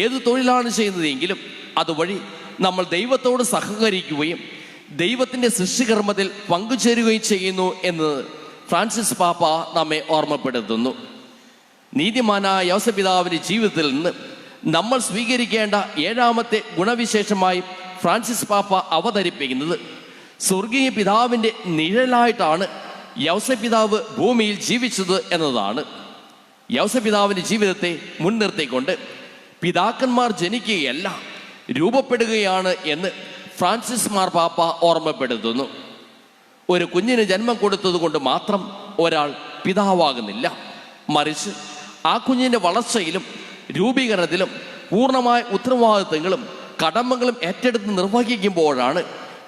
ഏത് തൊഴിലാണ് ചെയ്യുന്നതെങ്കിലും അതുവഴി നമ്മൾ ദൈവത്തോട് സഹകരിക്കുകയും ദൈവത്തിൻ്റെ സൃഷ്ടികർമ്മത്തിൽ പങ്കുചേരുകയും ചെയ്യുന്നു എന്ന് ഫ്രാൻസിസ് പാപ്പ നമ്മെ ഓർമ്മപ്പെടുത്തുന്നു. നീതിമാനായ യൗസേപ്പ് പിതാവിൻ്റെ ജീവിതത്തിൽ നിന്ന് നമ്മൾ സ്വീകരിക്കേണ്ട 7ാമത്തെ ഗുണവിശേഷമായി ഫ്രാൻസിസ് പാപ്പ അവതരിപ്പിക്കുന്നത് സ്വർഗീയ പിതാവിൻ്റെ നിഴലായിട്ടാണ് യൗസേപ്പ് പിതാവ് ഭൂമിയിൽ ജീവിച്ചത് എന്നതാണ്. യൗസേപ്പ് പിതാവിൻ്റെ ജീവിതത്തെ മുൻനിർത്തിക്കൊണ്ട് പിതാക്കന്മാർ ജനിക്കുകയല്ല, രൂപപ്പെടുകയാണ് എന്ന് ഫ്രാൻസിസ് മാർപ്പാപ്പ ഓർമ്മപ്പെടുത്തുന്നു. ഒരു കുഞ്ഞിന് ജന്മം കൊടുത്തത് കൊണ്ട് മാത്രം ഒരാൾ പിതാവാകുന്നില്ല. മറിച്ച് ആ കുഞ്ഞിൻ്റെ വളർച്ചയിലും രൂപീകരണത്തിലും പൂർണ്ണമായ ഉത്തരവാദിത്തങ്ങളും കടമകളും ഏറ്റെടുത്ത് നിർവഹിക്കുമ്പോഴാണ്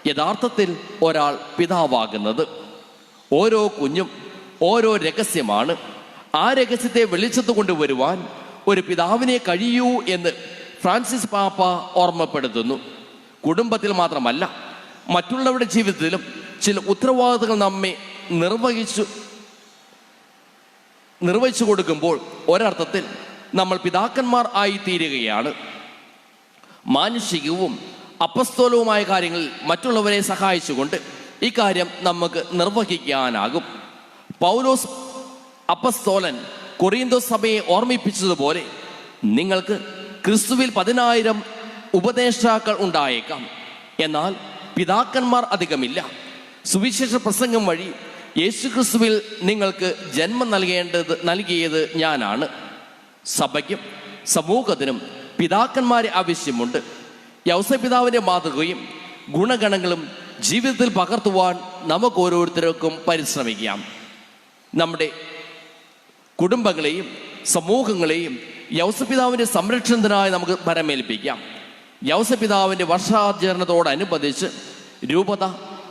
യഥാർത്ഥത്തിൽ ഒരാൾ പിതാവാകുന്നത്. ഓരോ കുഞ്ഞും ഓരോ രഹസ്യമാണ്. ആ രഹസ്യത്തെ വെളിച്ചത്ത് കൊണ്ടുവരുവാൻ ഒരു പിതാവിനെ കഴിയൂ എന്ന് ഫ്രാൻസിസ് പാപ്പ ഓർമ്മപ്പെടുത്തുന്നു. കുടുംബത്തിൽ മാത്രമല്ല, മറ്റുള്ളവരുടെ ജീവിതത്തിലും ചില ഉത്തരവാദിത്തങ്ങൾ നമ്മെ നിർവഹിച്ചു കൊടുക്കുമ്പോൾ ഒരർത്ഥത്തിൽ നമ്മൾ പിതാക്കന്മാർ ആയി തീരുകയാണ്. മാനുഷികവും അപ്പസ്തോലവുമായ കാര്യങ്ങളിൽ മറ്റുള്ളവരെ സഹായിച്ചുകൊണ്ട് ഇക്കാര്യം നമുക്ക് നിർവഹിക്കാനാകും. പൗലോസ് അപ്പസ്തോലൻ കൊറിന്തോസ് സഭയെ ഓർമ്മിപ്പിച്ചതുപോലെ നിങ്ങൾക്ക് ക്രിസ്തുവിൽ 10,000 ഉപദേഷ്ടാക്കൾ ഉണ്ടായേക്കാം, എന്നാൽ പിതാക്കന്മാർ അധികമില്ല. സുവിശേഷ പ്രസംഗം വഴി യേശുക്രിസ്തുവിൽ നിങ്ങൾക്ക് ജന്മം നൽകിയത് ഞാനാണ്. സഭയ്ക്കും സമൂഹത്തിനും പിതാക്കന്മാരെ ആവശ്യമുണ്ട്. യൗസേപ്പ് പിതാവിൻ്റെ മാതൃകയും ഗുണഗണങ്ങളും ജീവിതത്തിൽ പകർത്തുവാൻ നമുക്ക് ഓരോരുത്തർക്കും പരിശ്രമിക്കാം. നമ്മുടെ കുടുംബങ്ങളെയും സമൂഹങ്ങളെയും യൗസേപ്പ് പിതാവിൻ്റെ സംരക്ഷണത്തിനായി നമുക്ക് പരമേൽപ്പിക്കാം. യൗസേപ്പ് പിതാവിൻ്റെ വർഷാചരണത്തോടനുബന്ധിച്ച് രൂപത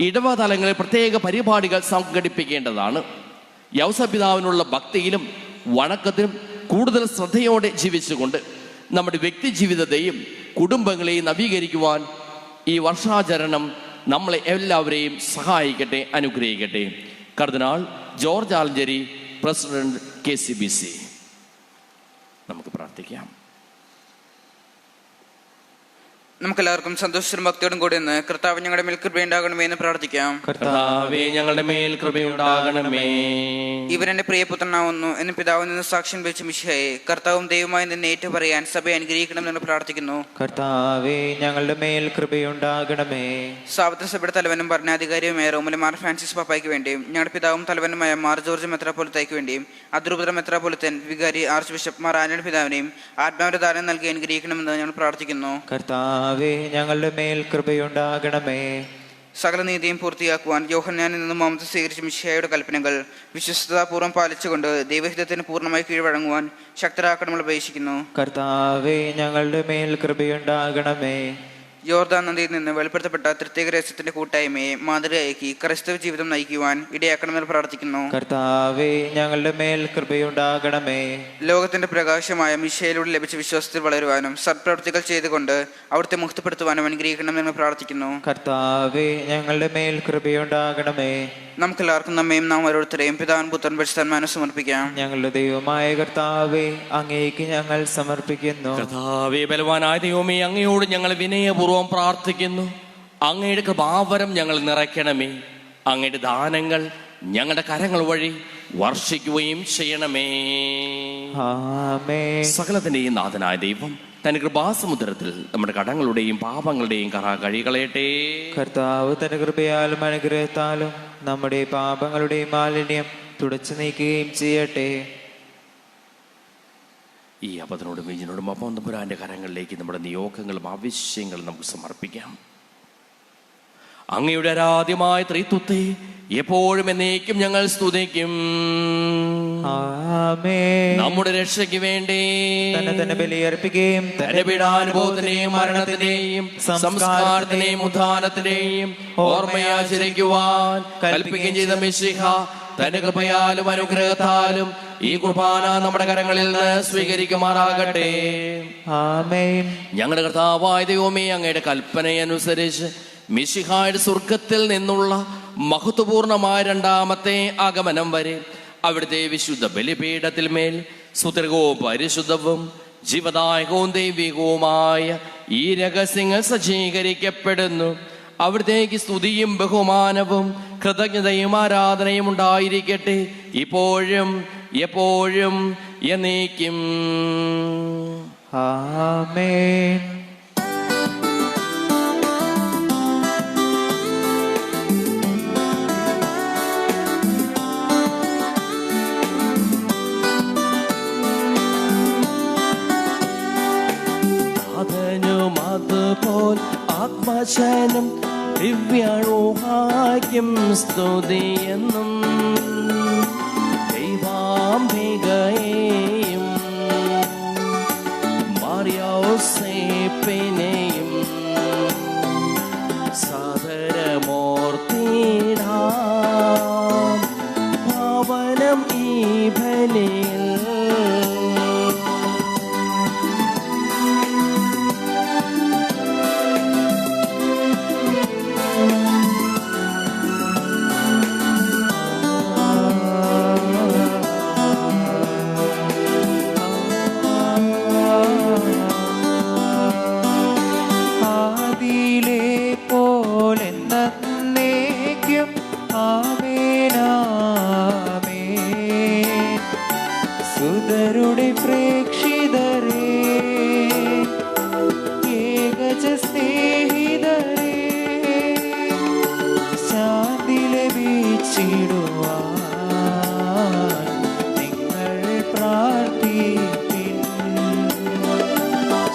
ഇടവക തലങ്ങളിൽ പ്രത്യേക പരിപാടികൾ സംഘടിപ്പിക്കേണ്ടതാണ്. യൗസേപ്പ് പിതാവിനുള്ള ഭക്തിയിലും വണക്കത്തിലും കൂടുതൽ ശ്രദ്ധയോടെ ജീവിച്ചുകൊണ്ട് നമ്മുടെ വ്യക്തി ജീവിതത്തെയും കുടുംബങ്ങളെയും നവീകരിക്കുവാൻ ഈ വർഷാചരണം നമ്മളെ എല്ലാവരെയും സഹായിക്കട്ടെ, അനുഗ്രഹിക്കട്ടെ. കർദിനാൾ ജോർജ് ആലഞ്ചേരി, പ്രസിഡന്റ് KCBC. നമുക്ക് പ്രാർത്ഥിക്കാം. നമുക്കെല്ലാവർക്കും സന്തോഷത്തിലും ഭക്തിയോടും കൂടി നിന്ന് കർത്താവ് ഞങ്ങളുടെ മേൽ കൃപയുണ്ടാകണമേ എന്ന് പ്രാർത്ഥിക്കാം. കർത്താവേ ഞങ്ങളുടെ മേൽ കൃപയുണ്ടാകണമേ. ഇവരെന്റെ പ്രിയപുത്രനാവുന്നു എന്ന് പിതാവിൽ നിന്ന് സാക്ഷ്യം വെച്ച മിശിഹായെ കർത്താവും ദൈവമായി നിന്ന് ഏറ്റുപറയാൻ സഭയെ അനുഗ്രഹിക്കണമെന്ന് പ്രാർത്ഥിക്കുന്നു. കർത്താവേ ഞങ്ങളുടെ മേൽ കൃപയുണ്ടാകണമേ. സാവത്ര സഭയുടെ തലവനും ഭരണാധികാരിയുമായ റോമിലെ മാർ ഫ്രാൻസിസ് പാപ്പായ്ക്ക് വേണ്ടിയും ഞങ്ങളുടെ പിതാവും തലവനുമായ മാർ ജോർജ് മെത്രാപ്പൊലിത്തയ്ക്ക് വേണ്ടിയും അതിരൂപത മെത്രാപ്പൊലിത്തൻ വികാരി ആർച്ച് ബിഷപ്പ് മാർ ആന്റണി പിതാവിനെയും ആത്മാവിന്റെ ദാനം നൽകി അനുഗ്രഹിക്കണമെന്ന് ഞങ്ങൾ പ്രാർത്ഥിക്കുന്നു. കർത്താവേ ഞങ്ങളുടെ മേൽ കൃപയുണ്ടാകണമേ. സകല നീതിയും പൂർത്തിയാക്കുവാൻ യോഹന്നാനിൽ നിന്നും മാംസം സ്വീകരിച്ച മിശിഹായുടെ കൽപ്പനകൾ വിശ്വസ്തതാപൂർവ്വം പാലിച്ചുകൊണ്ട് ദൈവഹിതത്തിന് പൂർണ്ണമായി കീഴ്വഴങ്ങുവാൻ ശക്തരാക്കണമെന്ന് അപേക്ഷിക്കുന്നു. കർത്താവേ ഞങ്ങളുടെ മേൽ കൃപയുണ്ടാകണമേ. യോർദാൻ നദിയിൽ നിന്ന് വെളിപ്പെടുത്തപ്പെട്ട തൃത്യേക രഹസ്യത്തിന്റെ കൂട്ടായ്മയെ മാതൃകയാക്കി ക്രൈസ്തവ ജീവിതം നയിക്കുവാൻ ഇടയാക്കണമെന്ന് പ്രാർത്ഥിക്കുന്നു. കർത്താവേ ഞങ്ങളുടെ മേൽ കൃപയുണ്ടാകണമേ. ലോകത്തിന്റെ പ്രകാശമായ മിശിഹായിലൂടെ ലഭിച്ച വിശ്വാസത്തിൽ വളരുവാനും സത്പ്രവൃത്തികൾ ചെയ്തുകൊണ്ട് അവിടുത്തെ മുക്തപ്പെടുത്തുവാനും അനുഗ്രഹിക്കണമെന്ന് പ്രാർത്ഥിക്കുന്നു. കർത്താവേ ഞങ്ങളുടെ മേൽ കൃപയുണ്ടാകണമേ. നമുക്കെല്ലാവർക്കും നമ്മയും നാം ഓരോരുത്തരെയും പിതാവിനും പുത്രനും പരിശുദ്ധാത്മാവിനും സമർപ്പിക്കാം. ഞങ്ങളുടെ ദൈവമായ കർത്താവേ അങ്ങേക്ക് ഞങ്ങൾ സമർപ്പിക്കുന്നു. കർത്താവേ ബലവാനായ ദൈവമേ, അങ്ങയോട് ഞങ്ങൾ വിനയപൂർവ്വം പ്രാർത്ഥിക്കുന്നു. അങ്ങയുടെ കൃപാവരം ഞങ്ങൾ നിറയ്ക്കണമേ. അങ്ങയുടെ ദാനങ്ങൾ ഞങ്ങളുടെ കരങ്ങൾ വഴി വർഷിക്കുകയും ചെയ്യണമേ. ആമേൻ. സകലത്തിന്റെയും നാഥനായ ദൈവം തന്റെ കൃപാസമുദ്രത്തിൽ നമ്മുടെ കടങ്ങളുടെയും പാപങ്ങളുടെയും കറ കഴികളയട്ടെ. കർത്താവ് തന്റെ കൃപയാലും അനുഗ്രഹത്താലും നമ്മുടെ പാപങ്ങളുടെയും മാലിന്യം തുടച്ചു നീക്കുകയും ചെയ്യട്ടെ. ഈ അപത്തിനോടും വീഞ്ഞിനോടും അപ്പം തമ്പുരാന്റെ കരങ്ങളിലേക്ക് നമ്മുടെ നിയോഗങ്ങളും ആവശ്യങ്ങളും നമുക്ക് സമർപ്പിക്കാം. അങ്ങയുടെ ആരാധ്യമായ ത്രിത്വത്തെ എപ്പോഴും എന്നേക്കും ഞങ്ങൾ സ്തുതിക്കും. ആമേൻ. നമ്മുടെ രക്ഷയ്ക്ക് വേണ്ടി തന്നെ ബലിയർപ്പിക്കുകയും തന്റെ പീഡാനുഭവത്തിന്റെയും മരണത്തിന്റെയും സംസ്കാരത്തിന്റെയും ഉത്ഥാനത്തിന്റെയും ഓർമ്മയാചരിക്കുവാൻ കൽപ്പിക്കുകയും ചെയ്ത മിശിഹ തന്റെ കൃപയാലും അനുഗ്രഹത്താലും ഈ കുർബാന നമ്മുടെ കരങ്ങളിൽ നിന്ന് സ്വീകരിക്കുമാറാകട്ടെ. ആമേൻ. ഞങ്ങളുടെ കർത്താവായ ദൈവമേ, അങ്ങയുടെ കൽപ്പനയനുസരിച്ച് മിശിഹായുടെ സ്വർഗത്തിൽ നിന്നുള്ള മഹത്വപൂർണമായ രണ്ടാമത്തെ ആഗമനം വരെ അവിടുത്തെ വിശുദ്ധ ബലിപീഠത്തിൽ മേൽ സുതൃകവും പരിശുദ്ധവും ജീവദായകവും ദൈവികവുമായ ഈ രഹസ്യങ്ങൾ സജ്ജീകരിക്കപ്പെടുന്നു. അവിടത്തേക്ക് സ്തുതിയും ബഹുമാനവും കൃതജ്ഞതയും ആരാധനയും ഉണ്ടായിരിക്കട്ടെ, ഇപ്പോഴും എപ്പോഴും എന്നേക്കും. ആമേൻ. അതുപോൽ ആത്മശനം ദിവ്യണോഹാക്യം സ്തുതിയെന്നും ദൈവാംബികയെയും മറിയോസേപ്പിനെയും സാദരമൂർത്തിയിടാം പാവനം ഈ ബലിയിൽ. സുതരുടെ പ്രേക്ഷിതരേ, ഏകജ സ്നേഹിതരേ, ശാന്തി ലഭിച്ചിടുവാൻ നിങ്ങൾ പ്രാർത്ഥിപ്പിൻ.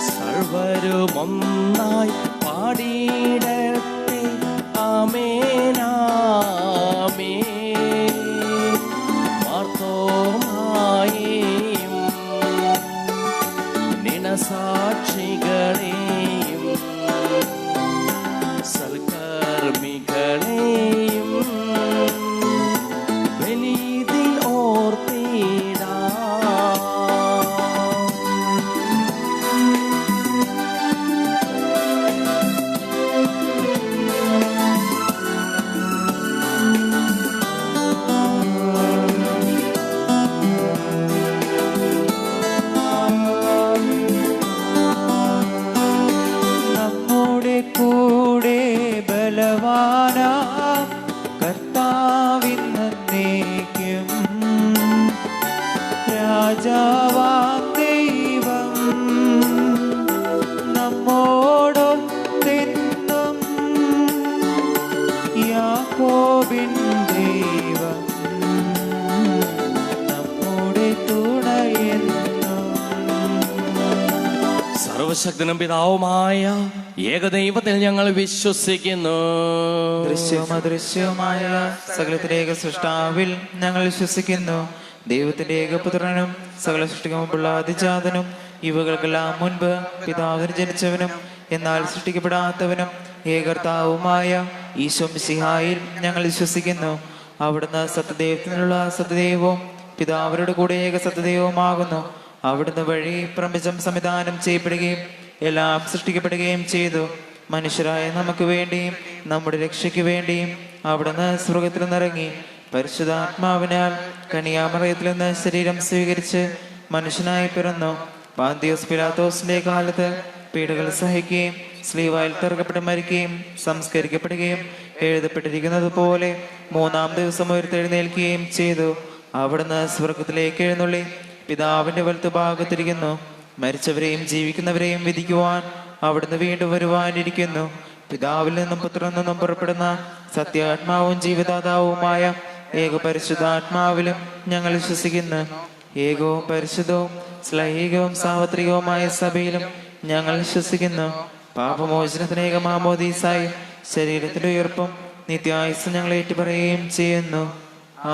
സർവരും ഒന്നായി പാടിയിടട്ടെ ആമേനാമേൻ. മാർത്തോമായെയും നിണസാക്ഷികളെയും സൽക്കർമ്മികളെയും ബലിയിൽ ഓർത്തിടാം. രാജാവാം ദൈവം നമ്മോടൊത്തെന്നും യാക്കോബിൻ ദൈവം നമ്മുടെ തുണയെന്നും. സർവശക്തനും പിതാവുമായ ഏകദൈവത്തിൽ ഞങ്ങൾ വിശ്വസിക്കുന്നു. ദൃശ്യവും അദൃശ്യവുമായ സകലത്തിന്റെ ഏക സൃഷ്ടാവിൽ ഞങ്ങൾ വിശ്വസിക്കുന്നു. ദൈവത്തിന്റെ ഏകപുത്രനും സകല സൃഷ്ടിക്ക് മുമ്പുള്ള അതിജാതനും ഇവകൾക്കെല്ലാം മുൻപ് പിതാവിന് ജനിച്ചവനും എന്നാൽ സൃഷ്ടിക്കപ്പെടാത്തവനും ഏകർത്താവുമായ ഈശോ മിശിഹായിൽ ഞങ്ങൾ വിശ്വസിക്കുന്നു. അവിടുന്ന് സത്യദൈവത്തിനുള്ള സത്യദൈവവും പിതാവിനോട് കൂടെ ഏക സത്യദൈവവുമാകുന്നു. അവിടുന്ന് വഴി പ്രപഞ്ചം സംവിധാനം ചെയ്യപ്പെടുകയും എല്ലാം സൃഷ്ടിക്കപ്പെടുകയും ചെയ്തു. മനുഷ്യരായ നമുക്ക് വേണ്ടിയും നമ്മുടെ രക്ഷയ്ക്ക് വേണ്ടിയും അവിടുന്ന് സ്വർഗത്തിൽ നിന്നിറങ്ങി പരിശുദ്ധാത്മാവിനാൽ കന്യാമറിയത്തിൽ നിന്ന് ശരീരം സ്വീകരിച്ച് മനുഷ്യനായി പിറന്നു. പാന്തിയോസ് പിലാത്തോസിന്റെ കാലത്ത് പീഡകൾ സഹിക്കുകയും സ്ലീവായിൽ തറക്കപ്പെട്ട് മരിക്കുകയും സംസ്കരിക്കപ്പെടുകയും എഴുതപ്പെട്ടിരിക്കുന്നത് പോലെ 3-ാം ദിവസം ഉയർത്തെഴുന്നേൽക്കുകയും ചെയ്തു. അവിടുന്ന് സ്വർഗത്തിലേക്ക് എഴുന്നള്ളി പിതാവിന്റെ വലത്തുഭാഗത്തിരിക്കുന്നു. മരിച്ചവരെയും ജീവിക്കുന്നവരെയും വിധിക്കുവാൻ അവിടുന്ന് വീണ്ടും വരുവാനിരിക്കുന്നു. പിതാവിൽ നിന്നും പുത്രനിൽ നിന്നും പുറപ്പെടുന്ന സത്യാത്മാവും ജീവദാതാവുമായ ഏക പരിശുദ്ധാത്മാവിലും ഞങ്ങൾ വിശ്വസിക്കുന്നു. ഏകവും പരിശുദ്ധവും ശ്ലൈഹികവും സാർവത്രികവുമായ സഭയിലും ഞങ്ങൾ വിശ്വസിക്കുന്നു. പാപമോചനത്തിന് ഏക മാമോദീസായി ശരീരത്തിന്റെ ഉയർപ്പും നിത്യായുസ്സും ഞങ്ങൾ ഏറ്റുപറയുകയും ചെയ്യുന്നു.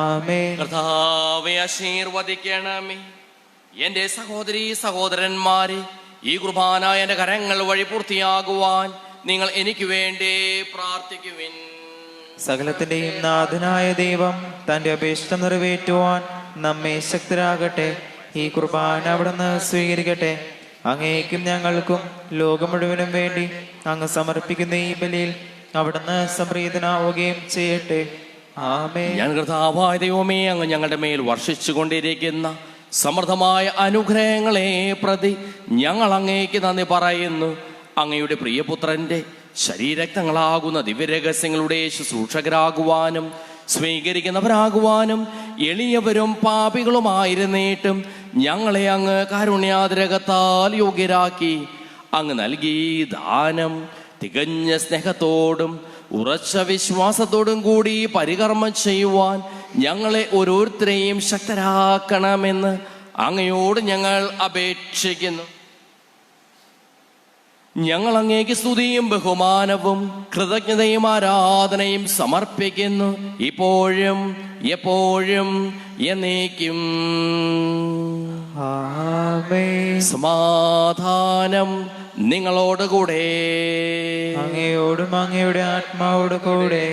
ആമേൻ. കർത്താവേ, ആശീർവദിക്കണമേ. എന്റെ സഹോദരീ സഹോദരന്മാരെ, ഈ കുർബാന എന്റെ കരങ്ങൾ വഴി പൂർത്തിയാകുവാൻ നിങ്ങൾ എനിക്ക് വേണ്ടി പ്രാർത്ഥിക്കുവിൻ. സകലത്തിന്റെയും നാഥനായ ദൈവം തന്റെ അപേക്ഷ നിറവേറ്റുവാൻ നമ്മെ ശക്തരാകട്ടെ. ഈ കുർബാന അവിടുന്ന് സ്വീകരിക്കട്ടെ. അങ്ങേക്കും ഞങ്ങൾക്കും ലോകം മുഴുവനും വേണ്ടി അങ്ങ് സമർപ്പിക്കുന്ന ഈ ബലിയിൽ അവിടുന്ന് സംപ്രീതനാവുകയും ചെയ്യട്ടെ. ആമേൻ. ഞാൻ കർത്താവായ ദൈവമേ, അങ്ങ് ഞങ്ങളുടെ മേൽ വർഷിച്ചു കൊണ്ടിരിക്കുന്ന സമൃദ്ധമായ അനുഗ്രഹങ്ങളെ പ്രതി ഞങ്ങൾ അങ്ങേക്ക് നന്ദി പറയുന്നു. അങ്ങയുടെ പ്രിയപുത്രന്റെ ശരീരക്തങ്ങളാകുന്ന ദിവ്യരഹസ്യങ്ങളുടെ ശുശ്രൂഷകരാകുവാനും സ്വീകരിക്കുന്നവരാകുവാനും എളിയവരും പാപികളുമായിരുന്നിട്ടും ഞങ്ങളെ അങ്ങ് കാരുണ്യാതിരകത്താൽ യോഗ്യരാക്കി. അങ്ങ് നൽകി ദാനം തികഞ്ഞ സ്നേഹത്തോടും ഉറച്ച വിശ്വാസത്തോടും കൂടി പരികർമ്മം ചെയ്യുവാൻ ഞങ്ങളെ ഓരോരുത്തരെയും ശക്തരാക്കണമെന്ന് അങ്ങയോട് ഞങ്ങൾ അപേക്ഷിക്കുന്നു. ഞങ്ങൾ അങ്ങേക്ക് സ്തുതിയും ബഹുമാനവും കൃതജ്ഞതയും ആരാധനയും സമർപ്പിക്കുന്നു, ഇപ്പോഴും എപ്പോഴും എന്നേക്കും. ആമേൻ. സമാധാനം നിങ്ങളോടുകൂടെ. അങ്ങയോടും അങ്ങയുടെ ആത്മാവോട് കൂടെ.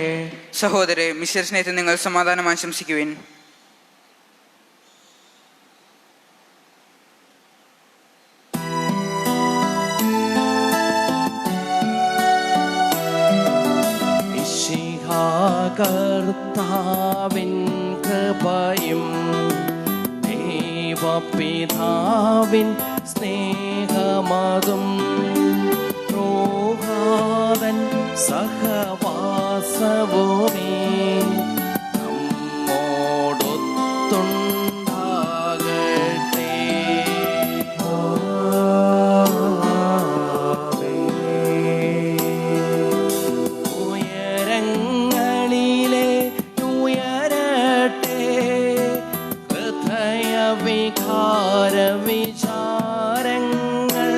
സഹോദരെ, മിശ്ര സ്നേഹത്തിൽ നിങ്ങൾ സമാധാനം ആശംസിക്കുവിൻ. കർത്താവിൻ കൃപയും ദൈവപിതാവിൻ സ്നേഹമതും റൂഹാവൻ സഹവാസവുമേ നമ്മോടൊത്തുണ്ടാകട്ടെ. ഉയരങ്ങളിലെ ഉയരട്ടെ ഹൃദയവികാര വിചാരങ്ങൾ.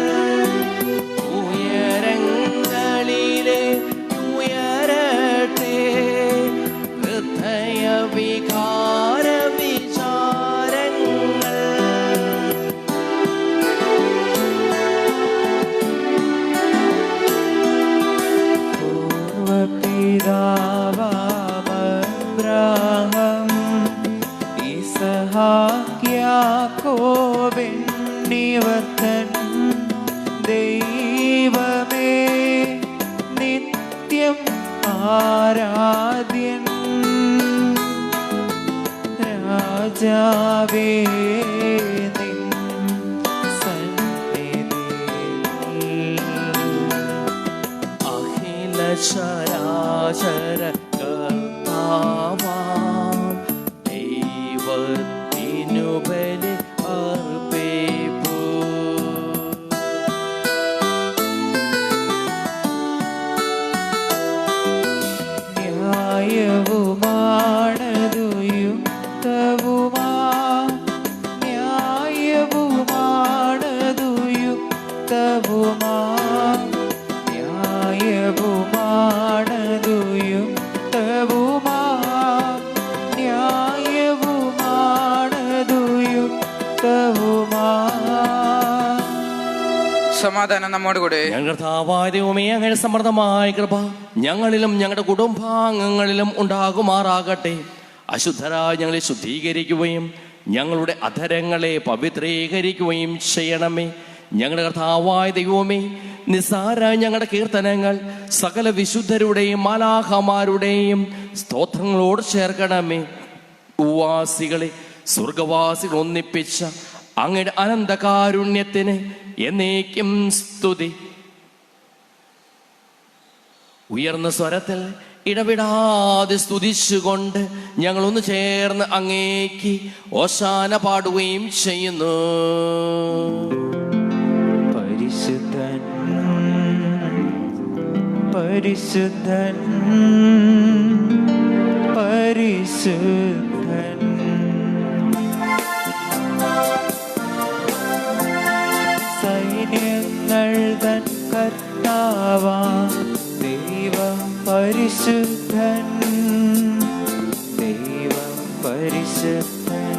ഉയരങ്ങളിലെ ഉയരട്ടെ ഹൃദയവികാര വിചാരങ്ങൾ. പൂർവപിതാവാമബ്രാഹം യിസ്ഹാക്യാക്കോബെന്നിവർത്തൻ ദൈവമേ നിത്യം ആരാധ്യൻ രാജാവേ നിൻ സന്നിധിയിൽ അഖില ശരാശര കർത്താവാം ദൈവത്തിനു ബലി രക്തവുമാ. സമാധാനം നമ്മോട് കൂടെ. ഞങ്ങൾ കർത്താവായ ദൈവമേ, അങ്ങയുടെ സമൃദ്ധമായ കൃപ ഞങ്ങളിലും ഞങ്ങളുടെ കുടുംബാംഗങ്ങളിലും ഉണ്ടാകുമാറാകട്ടെ. അശുദ്ധരായി ഞങ്ങളെ ശുദ്ധീകരിക്കുകയും ഞങ്ങളുടെ അധരങ്ങളെ പവിത്രീകരിക്കുകയും ചെയ്യണമേ. ഞങ്ങളുടെ കർത്താവായ ദൈവമേ, നിസ്സാരായ ഞങ്ങളുടെ കീർത്തനങ്ങൾ സകല വിശുദ്ധരുടെയും മാലാഖമാരുടെയും സ്തോത്രങ്ങളോട് ചേർക്കണമേ. ഭൂവാസികളെ സ്വർഗവാസികൾ ഒന്നിപ്പിച്ച അങ്ങയുടെ അനന്തകാരുണ്യത്തിന് എന്നേക്കും സ്തുതി. ഉയർന്ന സ്വരത്തിൽ ഇടവിടാതെ സ്തുതിച്ചുകൊണ്ട് ഞങ്ങൾ ഒന്ന് ചേർന്ന് അങ്ങേക്ക് ഓശാന പാടുകയും ചെയ്യുന്നു. പരിശുദ്ധൻ പരിശുദ്ധൻ പരിശുദ്ധൻ. സൈന്യങ്ങൾ തൻ കർത്താവാ ദൈവം പരിശുദ്ധൻ, ദൈവം പരിശുദ്ധൻ.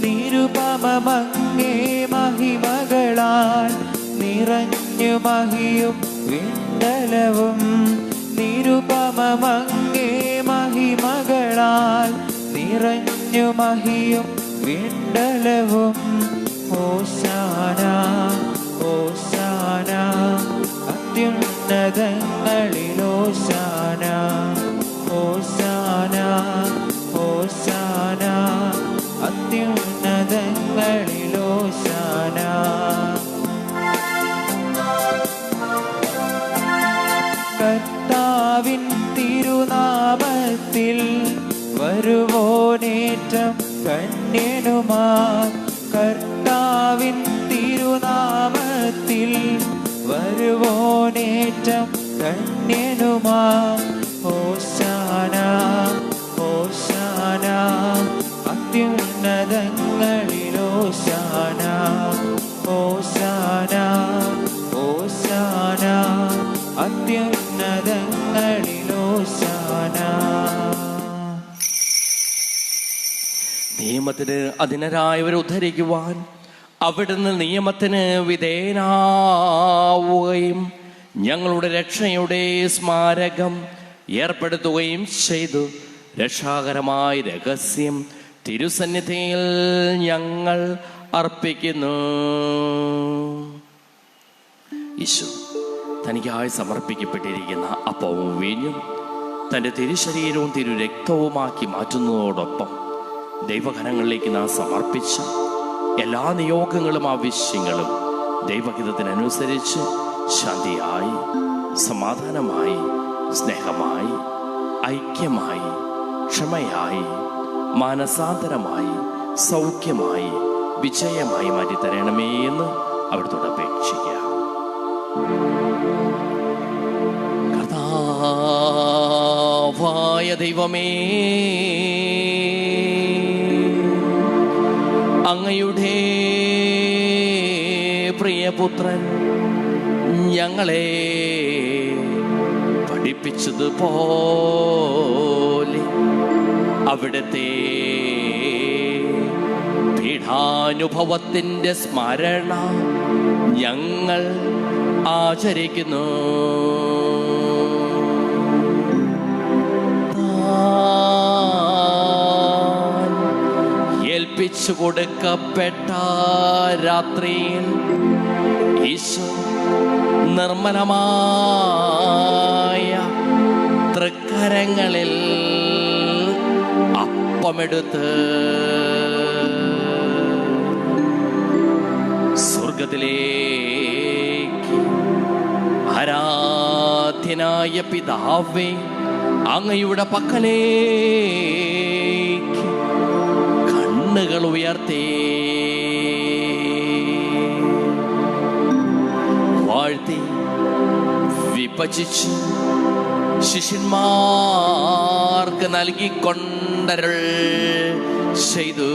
നിരുപമങ്ങേ മഹിമകളാൽ നിറഞ്ഞു മഹിയും വിണ്ടലവും. നിരുപമങ്ങേ മഹിമകളാൽ നിറഞ്ഞു മഹിയും വിണ്ടലവും. ഹോശാന ഹോശാന അത്യുന്നതങ്ങളിൽ ഹോശാന. ഹോശാന ഹോശാന അത്യുന്നതങ്ങളിൽ ഹോശാന. കർത്താവിൻ തിരുനാമത്തിൽ വരുവോനേറ്റം ധന്യനുമാ. കർത്താവിൻ തിരുനാമത്തിൽ വരുവോനേറ്റം ധന്യനുമാ. ഹോശാന ഹോശാന അത്യുന്നതങ്ങളിൽ ഹോശാന. ഹോശാന ഹോശാന അത്യുന്നതങ്ങളിൽ ഹോശാന. നിയമത്തിന് അധീനരായവരെ ഉദ്ധരിക്കുവാൻ അവിടുന്ന് നിയമത്തിന് വിധേയനാവുകയും ഞങ്ങളുടെ രക്ഷയുടെ സ്മാരകം ഏർപ്പെടുത്തുകയും ചെയ്തു. രക്ഷാകരമായ രഹസ്യം തിരുസന്നിധിയിൽ ഞങ്ങൾ അർപ്പിക്കുന്നു. ഈശോ തനിക്കായി സമർപ്പിക്കപ്പെട്ടിരിക്കുന്ന അപ്പവും വീഞ്ഞും തൻ്റെ തിരുശരീരവും തിരുരക്തവുമാക്കി മാറ്റുന്നതോടൊപ്പം ദൈവകരങ്ങളിലേക്ക് നാം സമർപ്പിച്ച എല്ലാ നിയോഗങ്ങളും ആവശ്യങ്ങളും ദൈവഹിതത്തിനനുസരിച്ച് ശാന്തിയായി, സമാധാനമായി, സ്നേഹമായി, ഐക്യമായി, ക്ഷമയായി, മാനസാന്തരമായി, സൗഖ്യമായി, വിജയമായി മാറ്റിത്തരണമേ എന്ന് അവിടുത്തോട് അപേക്ഷിക്കാം. കർത്താവായ ദൈവമേ, അങ്ങയുടെ പ്രിയപുത്രൻ ഞങ്ങളെ പഠിപ്പിച്ചതുപോലെ അവിടുത്തെ പീഠാനുഭവത്തിൻ്റെ സ്മരണ ഞങ്ങൾ ആചരിക്കുന്നു. ഏൽപ്പിച്ചു കൊടുക്കപ്പെട്ട രാത്രിയിൽ ഈശോ നിർമ്മലമായ തൃക്കരങ്ങളിൽ അപ്പമെടുത്ത് സ്വർഗത്തിലേക്ക് ആരാധ്യനായ പിതാവേ, അങ്ങയുടെ പക്കലേക്ക് കണ്ണുകൾ ഉയർത്തി വാഴ്ത്തി വിഭജിച്ച് ശിഷ്യന്മാർക്ക് നൽകിക്കൊണ്ടരുൾ ചെയ്തു.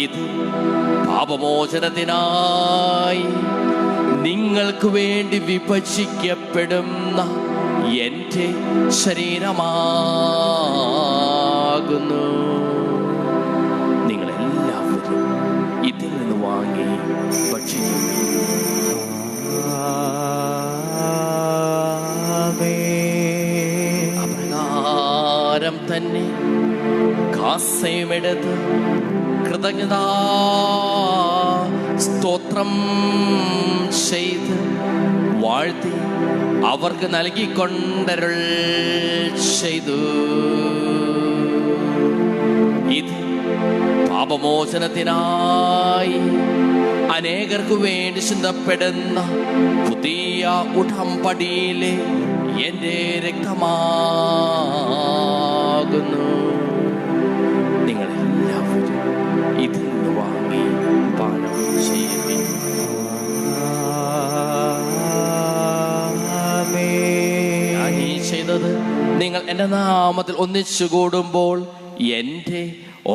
ഇത് പാപമോചനത്തിനായി നിങ്ങൾക്ക് വേണ്ടി വിഭജിക്കപ്പെടുന്ന എൻ്റെ ശരീരമാകുന്നു. കാസയുമെടുത്ത് കൃതജ്ഞതാ സ്തോത്രം ചെയ്ത് വാഴ്ത്തി അവർക്ക് നൽകിക്കൊണ്ടരുൾ ചെയ്തു. ഇത് പാപമോചനത്തിനായി അനേകർക്ക് വേണ്ടി ചിന്തപ്പെടുന്ന പുതിയ ഉടമ്പടിയിലെ എൻ്റെ രക്തമാകുന്നു. നിങ്ങളെല്ലാവരും ഇതിൽ നിന്ന് വാങ്ങി പാനം ചെയ്യുവിൻ. ഞാൻ ഈ ചെയ്തത് നിങ്ങൾ എൻ്റെ നാമത്തിൽ ഒന്നിച്ചു കൂടുമ്പോൾ എൻ്റെ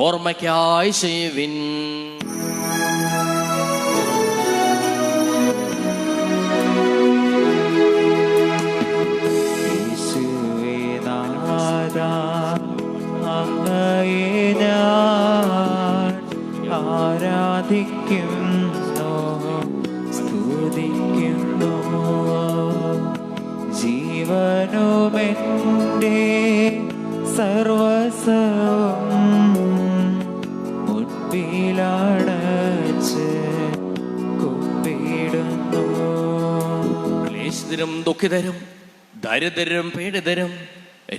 ഓർമ്മയ്ക്കായി ചെയ്യുവിൻ. അങ്ങയെ ഞാൻ ആരാധിക്കുന്നു, സ്തുതിക്കുന്നു. ജീവനുമെൻ്റെ സർവസ്വവും മുൻപിലടച്ച് കുമ്പിടുന്നു. ക്ലേശിതരും ദുഃഖിതരും ദരിദ്രരും പീഡിതരും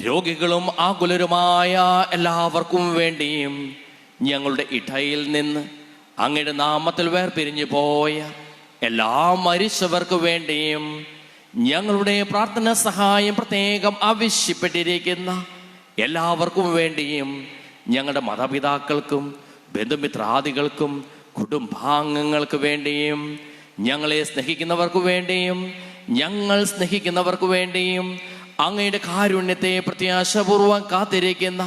രോഗികളും ആകുലരുമായ എല്ലാവർക്കും വേണ്ടിയും ഞങ്ങളുടെ ഇടയിൽ നിന്ന് അങ്ങയുടെ നാമത്തിൽ വേർപിരിഞ്ഞു പോയ എല്ലാ മരിച്ചവർക്ക് വേണ്ടിയും ഞങ്ങളുടെ പ്രാർത്ഥന സഹായം പ്രത്യേകം ആവശ്യപ്പെട്ടിരിക്കുന്ന എല്ലാവർക്കും വേണ്ടിയും ഞങ്ങളുടെ മാതാപിതാക്കൾക്കും ബന്ധുമിത്രാദികൾക്കും കുടുംബാംഗങ്ങൾക്ക് വേണ്ടിയും ഞങ്ങളെ സ്നേഹിക്കുന്നവർക്ക് വേണ്ടിയും ഞങ്ങൾ സ്നേഹിക്കുന്നവർക്ക് വേണ്ടിയും അങ്ങയുടെ കാരുണ്യത്തെ പ്രത്യാശപൂർവം കാത്തിരിക്കുന്ന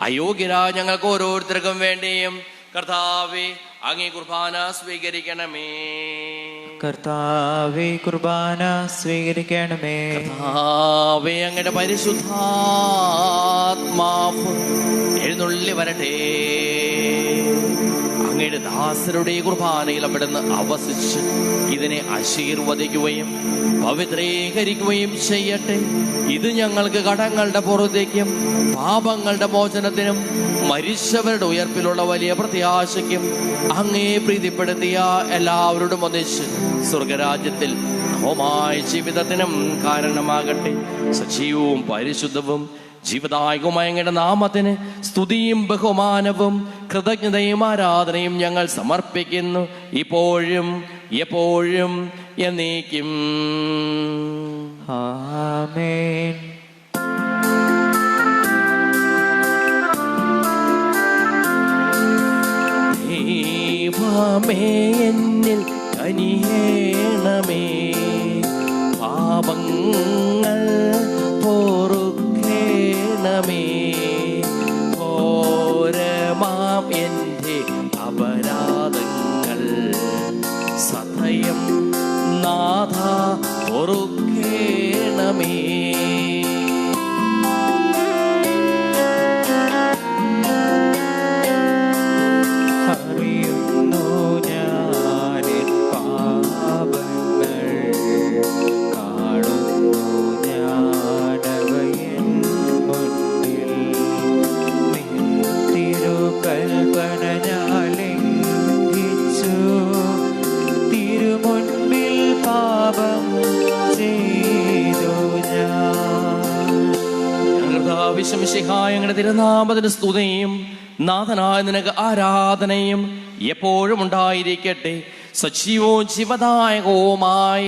അയോഗ്യരായ ഞങ്ങൾക്ക് ഓരോരുത്തർക്കും വേണ്ടിയും കർത്താവേ അങ്ങേ കുർബാന സ്വീകരിക്കണമേ. കർത്താവേ കുർബാന സ്വീകരിക്കണമേ. കർത്താവേ അങ്ങയുടെ പരിശുദ്ധാത്മാവ് എഴുന്നള്ളി വരട്ടെ. അങ്ങയുടെ ദാസരുടെ കുർബാനയിൽ അവിടുന്ന് അവസിച്ച് ഇതിനെ ആശീർവദിക്കുകയും പവിത്രീകരിക്കുകയും ചെയ്യട്ടെ. ഇത് ഞങ്ങൾക്ക് കടങ്ങളുടെ പുറത്തേക്കും പാപങ്ങളുടെ മോചനത്തിനും മരിച്ചവരുടെ ഉയർപ്പിലുള്ള വലിയ പ്രത്യാശയ്ക്കും അങ്ങേ പ്രീതിപ്പെടുത്തിയ എല്ലാവരോടും ഒന്നിച്ച് സ്വർഗരാജ്യത്തിൽ നവമായ ജീവിതത്തിനും കാരണമാകട്ടെ. സജീവവും പരിശുദ്ധവും ജീവദായകവുമായ അങ്ങയുടെ നാമത്തിന് സ്തുതിയും ബഹുമാനവും കൃതജ്ഞതയും ആരാധനയും ഞങ്ങൾ സമർപ്പിക്കുന്നു, ഇപ്പോഴും എപ്പോഴും എന്നേക്കും. ആമേൻ. ദൈവമേ എന്നിൽ കനിയേണമേ, പാപങ്ങൾ പൊറുക്കേണമേ, ഘോരമാം എൻ്റെ അപരാധങ്ങൾ സദയം നാഥ പൊറുക്കേണമേ. അറിയുന്നു ഞാനെൻ പാപങ്ങൾ, കാണുന്നു ഞാനവയൻ മുൻപിൽ. നിൻ തിരുകൽപ്പന ഞാൻ ലംഘിച്ചു, തിരുമുൻപിൽ പാപം ചെയ്തു ഞാൻ. ഞങ്ങളുടെ തിരുനാമത്തിന് സ്തുതിയും നാഥനായ നിനക്ക് ആരാധനയും എപ്പോഴും ഉണ്ടായിരിക്കട്ടെ. സജീവവും ജീവദായകവുമായ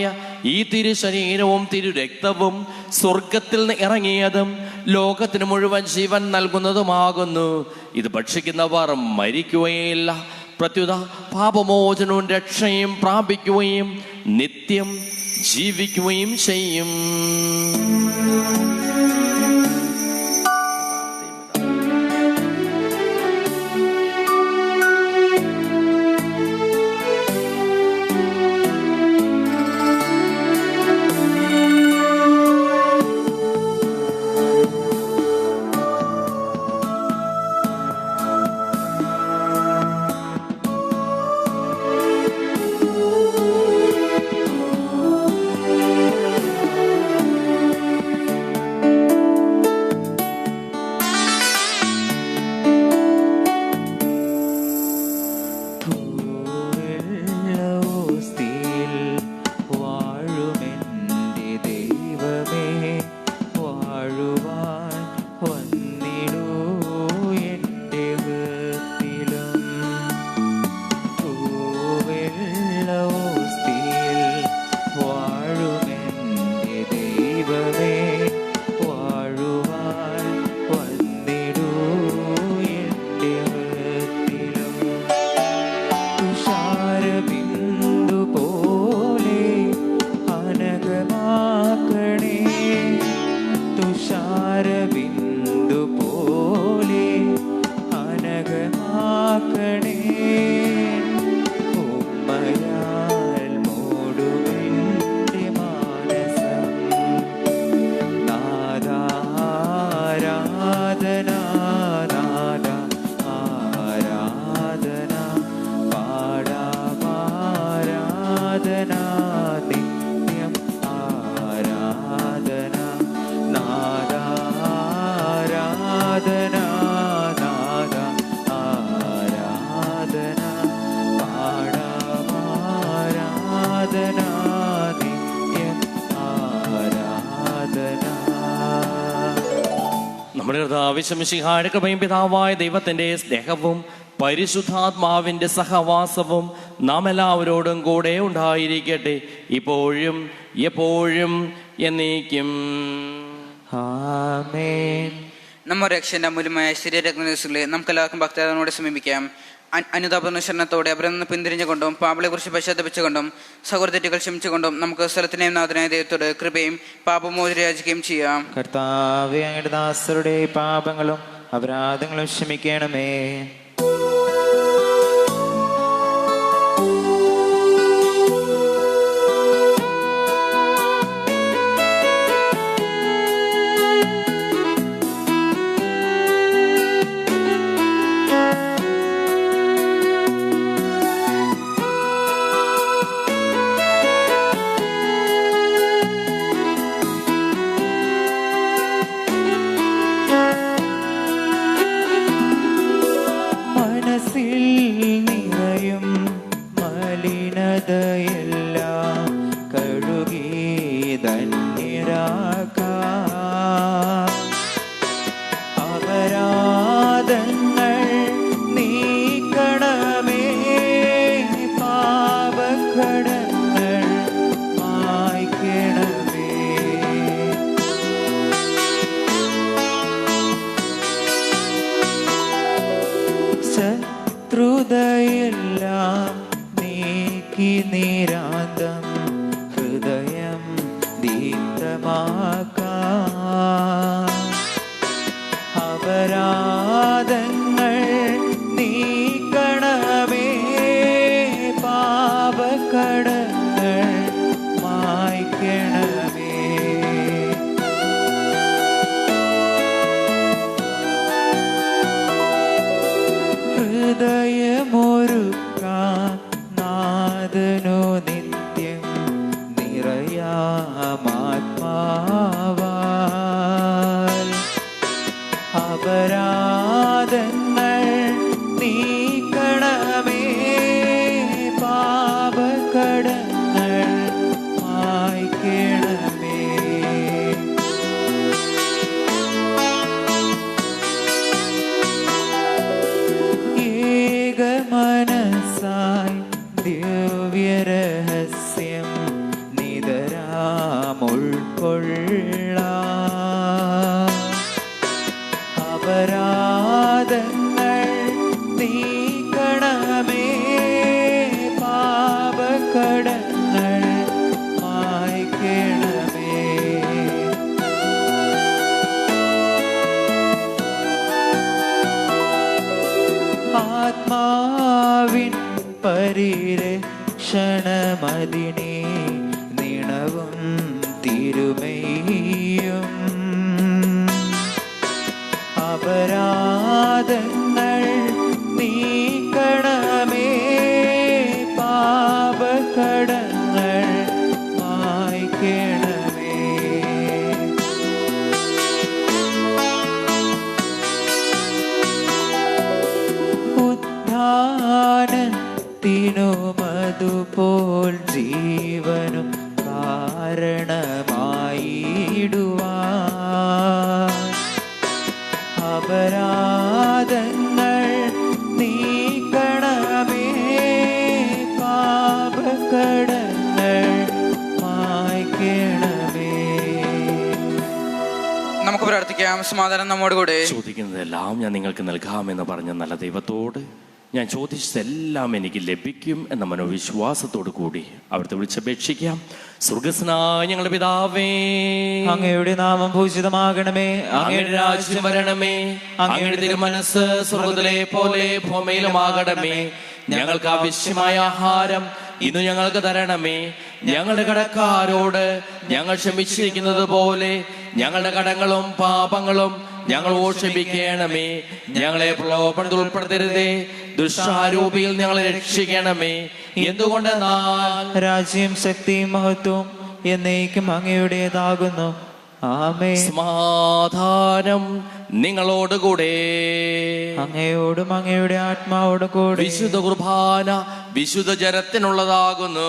ഈ തിരുശരീരവും തിരുരക്തവും സ്വർഗത്തിൽ നിന്ന് ഇറങ്ങിയതും ലോകത്തിന് മുഴുവൻ ജീവൻ നൽകുന്നതുമാകുന്നു. ഇത് ഭക്ഷിക്കുന്നവർ മരിക്കുകയില്ല, പ്രത്യുത പാപമോചനവും രക്ഷയും പ്രാപിക്കുകയും നിത്യം ജീവിക്കുകയും ചെയ്യും. കർത്താവ് മിശിഹായുടെ കൃപയും പിതാവായ ദൈവത്തിന്റെ സ്നേഹവും പരിശുദ്ധാത്മാവിന്റെ സഹവാസവും നാം എല്ലാവരോടും കൂടെ ഉണ്ടായിരിക്കട്ടെ, ഇപ്പോഴും എപ്പോഴും എന്നേക്കും. ആമേൻ. നമ്മുടെ രക്ഷന്റെ അമൂല്യമായ ശരീരരത്നങ്ങളെ നമുക്കെല്ലാവർക്കും ഭക്തനോട് സമീപിക്കാം. അനുതാപനുസരണത്തോടെ അവരിൽ നിന്ന് പിന്തിരിഞ്ഞുകൊണ്ടും പാപളെ കുറിച്ച് പശ്ചാത്തപിച്ചുകൊണ്ടും സഹോദരതെറ്റുകൾ ക്ഷമിച്ചുകൊണ്ടും നമുക്ക് സ്ഥലത്തിനെയും നാഥനായ ദൈവത്തോട് കൃപയും പാപമോചനം യാചിക്കുകയും ചെയ്യാം. കർത്താവേ, അങ്ങയുടെ ദാസരുടെ പാപങ്ങളും അപരാധങ്ങളും ക്ഷമിക്കണമേ. ശത്രുതയെല്ലാം നീക്കി നിരാന്തം ഹൃദയം ദീപ്തമാക്കാം. അപരാധങ്ങൾ നീക്കണമേ, പാപക്കടങ്ങൾ മായ്ക്കണമേ. ഹൃദയമൊരുക്കാം നാഥനു നിത്യം നിറയാമാത്മാവാൽ. അപരാധങ്ങൾ നീക്കണമേ, പാപക്കടങ്ങൾ മായ്ക്കണമേ. ഏകമനസായി ദിവ്യരഹസ്യം നിതരാമുൾക്കൊള്ളാം. അപരാധങ്ങൾ നീക്കണമേ, പാപക്കടങ്ങൾ മായ്ക്കണമേ. ആത്മാവിൻ പരിരക്ഷണമതിനെ നിണവും തിരുമയും. അപരാധങ്ങൾ നീക്കണമേ, പാപക്കടങ്ങൾ മായ്ക്കണമേ. ഉദ്ധാനത്തിനുമതുപോൽ ജീവനും കാരണമായിടുവാൻ. അപരാധങ്ങൾ നീക്കണമേ, പാപക്കടങ്ങൾ മായ്ക്കണമേ. നമുക്ക് പ്രാർത്ഥിക്കാം. സമാധാനം നമ്മോട് കൂടെ. ചോദിക്കുന്നതെല്ലാം ഞാൻ നിങ്ങൾക്ക് നൽകാമെന്ന് പറഞ്ഞ നല്ല ദൈവത്തോട് ഞാൻ ചോദിച്ചതെല്ലാം എനിക്ക് ലഭിക്കും എന്ന മനോവിശ്വാസത്തോടു കൂടി അവിടുത്തെ വിളിച്ചപേക്ഷിക്കാം. സ്വർഗ്ഗസ്ഥനായ ഞങ്ങളുടെ പിതാവേ, അങ്ങയുടെ നാമം ഭൂഷിതമാകണമേ, അങ്ങയുടെ രാജ്യം വരണമേ, അങ്ങയുടെ തിരുമനസ്സ് സ്വർഗ്ഗത്തിലെ പോലെ ഭൂമിയിലുമാകണമേ. ഞങ്ങൾക്ക് ആവശ്യമായ ആഹാരം ഇന്ന് ഞങ്ങൾക്ക് തരണമേ. ഞങ്ങളുടെ കടക്കാരോട് ഞങ്ങൾ ക്ഷമിച്ചിരിക്കുന്നത് പോലെ ഞങ്ങളുടെ കടങ്ങളും പാപങ്ങളും ഞങ്ങൾ ക്ഷമിക്കണമേ. ഞങ്ങളെ പ്രലോഭനത്തിൽ ഉൾപ്പെടുത്തരുതേ, ദുഷ്ടാരൂപിയിൽ ഞങ്ങളെ രക്ഷിക്കണമേ. എന്തുകൊണ്ടെന്നാൽ രാജ്യം ശക്തിയും മഹത്വവും എന്നേക്കും അങ്ങയുടേതാകുന്നു. ആമേൻ. സമാധാനം നിങ്ങളോടുകൂടെ. അങ്ങയോടും അങ്ങയുടെ ആത്മാവോടും കൂടെ. വിശുദ്ധ കുർബാന വിശുദ്ധ ജനത്തിനുള്ളതാകുന്നു.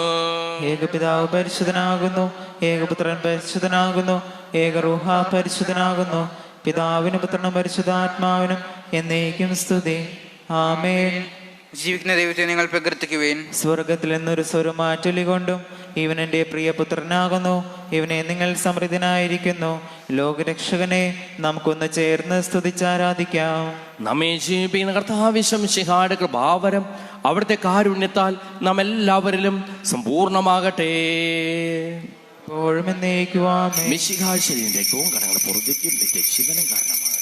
ഏകപിതാവ് പരിശുദ്ധനാകുന്നു, ഏകപുത്രൻ പരിശുദ്ധനാകുന്നു, ഏകറൂഹ പരിശുദ്ധനാകുന്നു, പിതാവിനും പുത്രനും പരിശുദ്ധാത്മാവിനും എന്നേക്കും സ്തുതി. ആമേൻ. ജീവിക്കുന്ന ദൈവത്തെ നിങ്ങൾ പ്രകീർത്തിക്കുവേൻ. സ്വർഗത്തിൽ നിന്നൊരു സ്വരമാറ്റൊലി കൊണ്ടും ഇവൻ എൻ്റെ പ്രിയപുത്രനാകുന്നു, ഇവനെ നിങ്ങൾ സമൃദ്ധനായിരിക്കുന്നു. ലോകരക്ഷകനെ നമുക്കൊന്ന് ചേർന്ന് സ്തുതിച്ചാരാധിക്കാം. നമ്മെ ജീവിപ്പിക്കുന്ന കർത്താവിശംസിഹായുടെ കൃപാവരം അവിടുത്തെ കാരുണ്യത്താൽ നാം എല്ലാവരിലും സമ്പൂർണ്ണമാകട്ടെ. എപ്പോഴും എന്നേക്കും ആമേൻ. മിശിഹാശരീരന്റെ രക്തവും കടങ്ങളുടെ പൊറുതിക്കും നിത്യജീവനും കാരണമാകട്ടെ.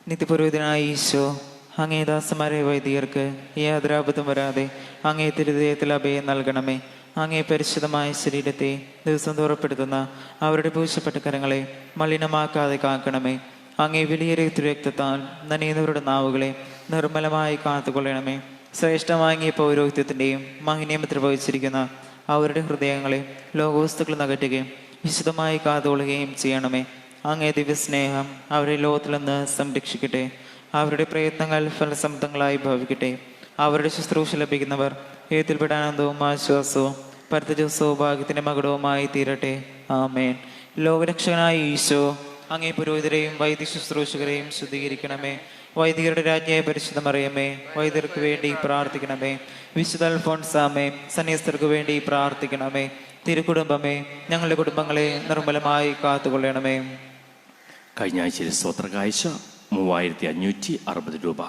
നിത്യപുരോഹിതനായ ഈശോ, അങ്ങേ ദാസന്മാരെ വൈദികർക്ക് യാതൊരാപത്തും വരാതെ അങ്ങേ തിരുദയത്തിൽ അഭയം നൽകണമേ. അങ്ങേ പരിശുദ്ധമായ ശരീരത്തെ ദിവസം തോറപ്പെടുത്തുന്ന അവരുടെ പൂശപ്പെട്ട കരങ്ങളെ മലിനമാക്കാതെ കാക്കണമേ. അങ്ങേ വിലയേറിയ രക്തത്താൽ നനയുന്നവരുടെ നാവുകളെ നിർമ്മലമായി കാത്തുകൊള്ളണമേ. ശ്രേഷ്ഠമായ പൗരോഹിത്യത്തിൻ്റെയും മഹിനീയത്തിൽ വഹിച്ചിരിക്കുന്ന അവരുടെ ഹൃദയങ്ങളെ ലോകവസ്തുക്കൾ നകറ്റുകയും വിശുദ്ധമായി കാത്തുകൊള്ളുകയും ചെയ്യണമേ. അങ്ങേ ദിവ്യസ്നേഹം അവരെ ലോകത്തിൽ നിന്ന് സംരക്ഷിക്കട്ടെ. അവരുടെ പ്രയത്നങ്ങൾ ഫലസമൃദ്ധങ്ങളായി ഭവിക്കട്ടെ. അവരുടെ ശുശ്രൂഷ ലഭിക്കുന്നവർ ഏതിൽപ്പെട്ട ആനന്ദവും ആശ്വാസവും പരത്തജ സൗഭാഗ്യത്തിൻ്റെ മകുടവുമായി തീരട്ടെ. ആമേൻ. ലോകരക്ഷകനായ ഈശോ, അങ്ങേ പുരോഹിതരെയും വൈദിക ശുശ്രൂഷകരെയും ശുദ്ധീകരിക്കണമേ. വൈദികരുടെ രാജ്ഞിയായ പരിശുദ്ധ മറിയമേ, വൈദികർക്ക് വേണ്ടി പ്രാർത്ഥിക്കണമേ. വിശുദ്ധ അൽഫോൻസാമേ, സന്യസ്തർക്ക് വേണ്ടി പ്രാർത്ഥിക്കണമേ. തിരുക്കുടുംബമേ, ഞങ്ങളുടെ കുടുംബങ്ങളെ നിർമ്മലമായി കാത്തുകൊള്ളണമേ. കഴിഞ്ഞ ആഴ്ചയിലെ സ്തോത്ര കാഴ്ച 3560 രൂപ.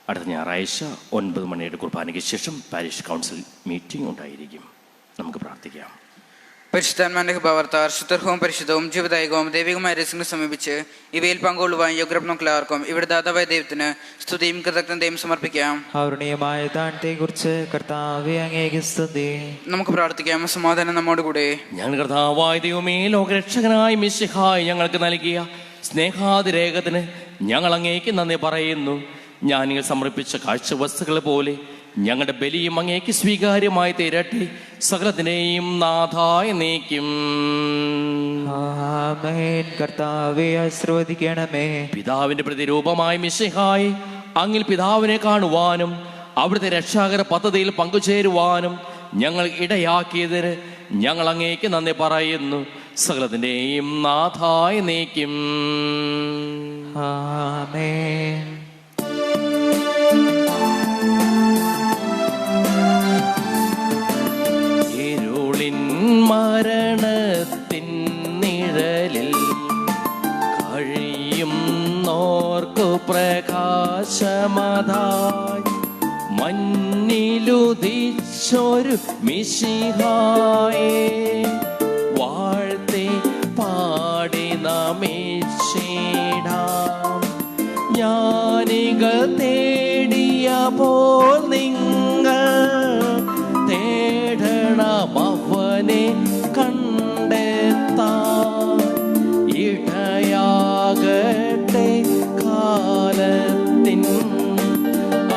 അടുത്ത ഞായറാഴ്ച 9 മണിയുടെ കുർബാനയ്ക്ക് ശേഷം പാരിഷ് കൗൺസിൽ മീറ്റിംഗ് ഉണ്ടായിരിക്കും. നമുക്ക് പ്രാർത്ഥിക്കാം. പരിശുദ്ധാത്മാന്റെ കൃപാവർത്താർ ശുദ്ധർഹവും പരിശുദ്ധവും ജീവദായകവും ദൈവികമായ രഹസ്യങ്ങളെ സമീപിച്ച് ഇവയിൽ പങ്കുകൊള്ളുവാൻ യോഗ്യർക്കും ഇവിടെ ദാതാവായ ദൈവത്തിന് സ്തുതിയും കൃതജ്ഞതയും സമർപ്പിക്കാം. ഔർണീയമായ ദാനത്തെ കുറിച്ച് കർത്താവേ അങ്ങേക്ക് സ്തുതി. നമുക്ക് പ്രാർത്ഥിക്കാം. സമാധാനം നമ്മോടുകൂടെ. ഞങ്ങൾ കർത്താവായ ദൈവമേ, ലോകരക്ഷകനായ മിശിഹായി ഞങ്ങൾക്ക് നൽകിയ സ്നേഹാതിരേഖത്തിന് ഞങ്ങൾ അങ്ങേക്ക് നന്ദി പറയുന്നു. ഞാനിങ്ങൾ സമർപ്പിച്ച കാഴ്ചവസ്തുക്കളെ പോലെ ഞങ്ങളുടെ ബലിയും അങ്ങേക്ക് സ്വീകാര്യമായി തീരട്ടെ. സകലത്തിനെയും നാഥായ നീക്കും. ആമേൻ. കർത്താവേ ആശീർവദിക്കണമേ. പിതാവിന്റെ പ്രതിരൂപമായ മിശിഹായി അങ്ങിൽ പിതാവിനെ കാണുവാനും അവിടുത്തെ രക്ഷാകര പദ്ധതിയിൽ പങ്കുചേരുവാനും ഞങ്ങൾ ഇടയാക്കിയതിന് ഞങ്ങൾ അങ്ങേക്ക് നന്ദി പറയുന്നു. സകലത്തിൻ്റെയും നാഥായി നീക്കും. ആമേൻ. ഇരുളിൻ മരണത്തിൻ നിഴലിൽ കഴിയുന്നോർക്കു പ്രകാശമതായി മഞ്ഞിലുദിച്ചൊരു മിശിഹായേ വാഴ്ത്തി പാടി നമിച്ചിടാം. ജ്ഞാനികൾ തേടിയപ്പോൾ നിങ്ങൾ തേടണം അവനെ കണ്ടെത്താൻ. ഇടയാകട്ടെ കാലത്തിൻ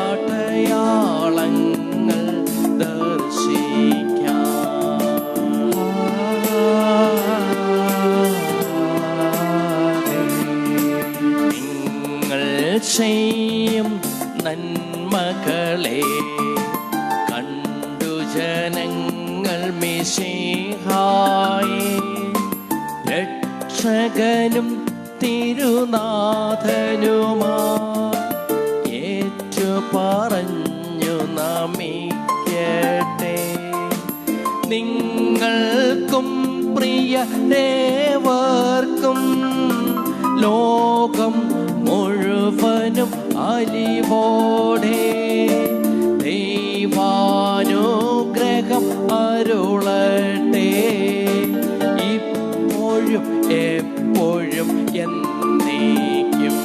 അടയാളങ്ങൾ ദർശിക്കാം. നിങ്ങൾ ചെയ്യും നന്മകളെ കണ്ടു ജനങ്ങൾ മിശിഹായെ രക്ഷകനും തിരുനാഥനുമായി ഏറ്റു പറഞ്ഞു നമിക്കട്ടെ. നിങ്ങൾക്കും പ്രിയരേവർക്കും ലോകം മുഴുവനും അലിവോടെ ദൈവാനുഗ്രഹം അരുളട്ടെ ഇപ്പോഴും എപ്പോഴും എന്നേക്കും.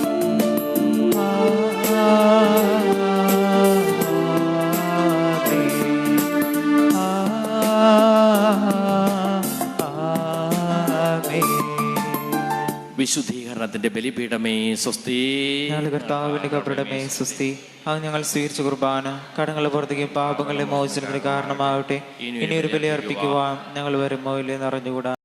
വിശുദ്ധീകരണത്തിന്റെ ബലിപീഠമേ സ്വസ്തി. ഞങ്ങളുടെ കർത്താവിന്റെ കബറിടമേ സ്വസ്തി. അത് ഞങ്ങൾ സ്വീകരിച്ച കുർബാന കടങ്ങളുടെ പുറത്തേക്ക് പാപങ്ങളുടെ മോചനത്തിന് കാരണമാവട്ടെ. ഇനിയൊരു ബലി അർപ്പിക്കുവാൻ ഞങ്ങൾ വരുമോ ഇല്ലെന്ന് അറിഞ്ഞുകൂടാ.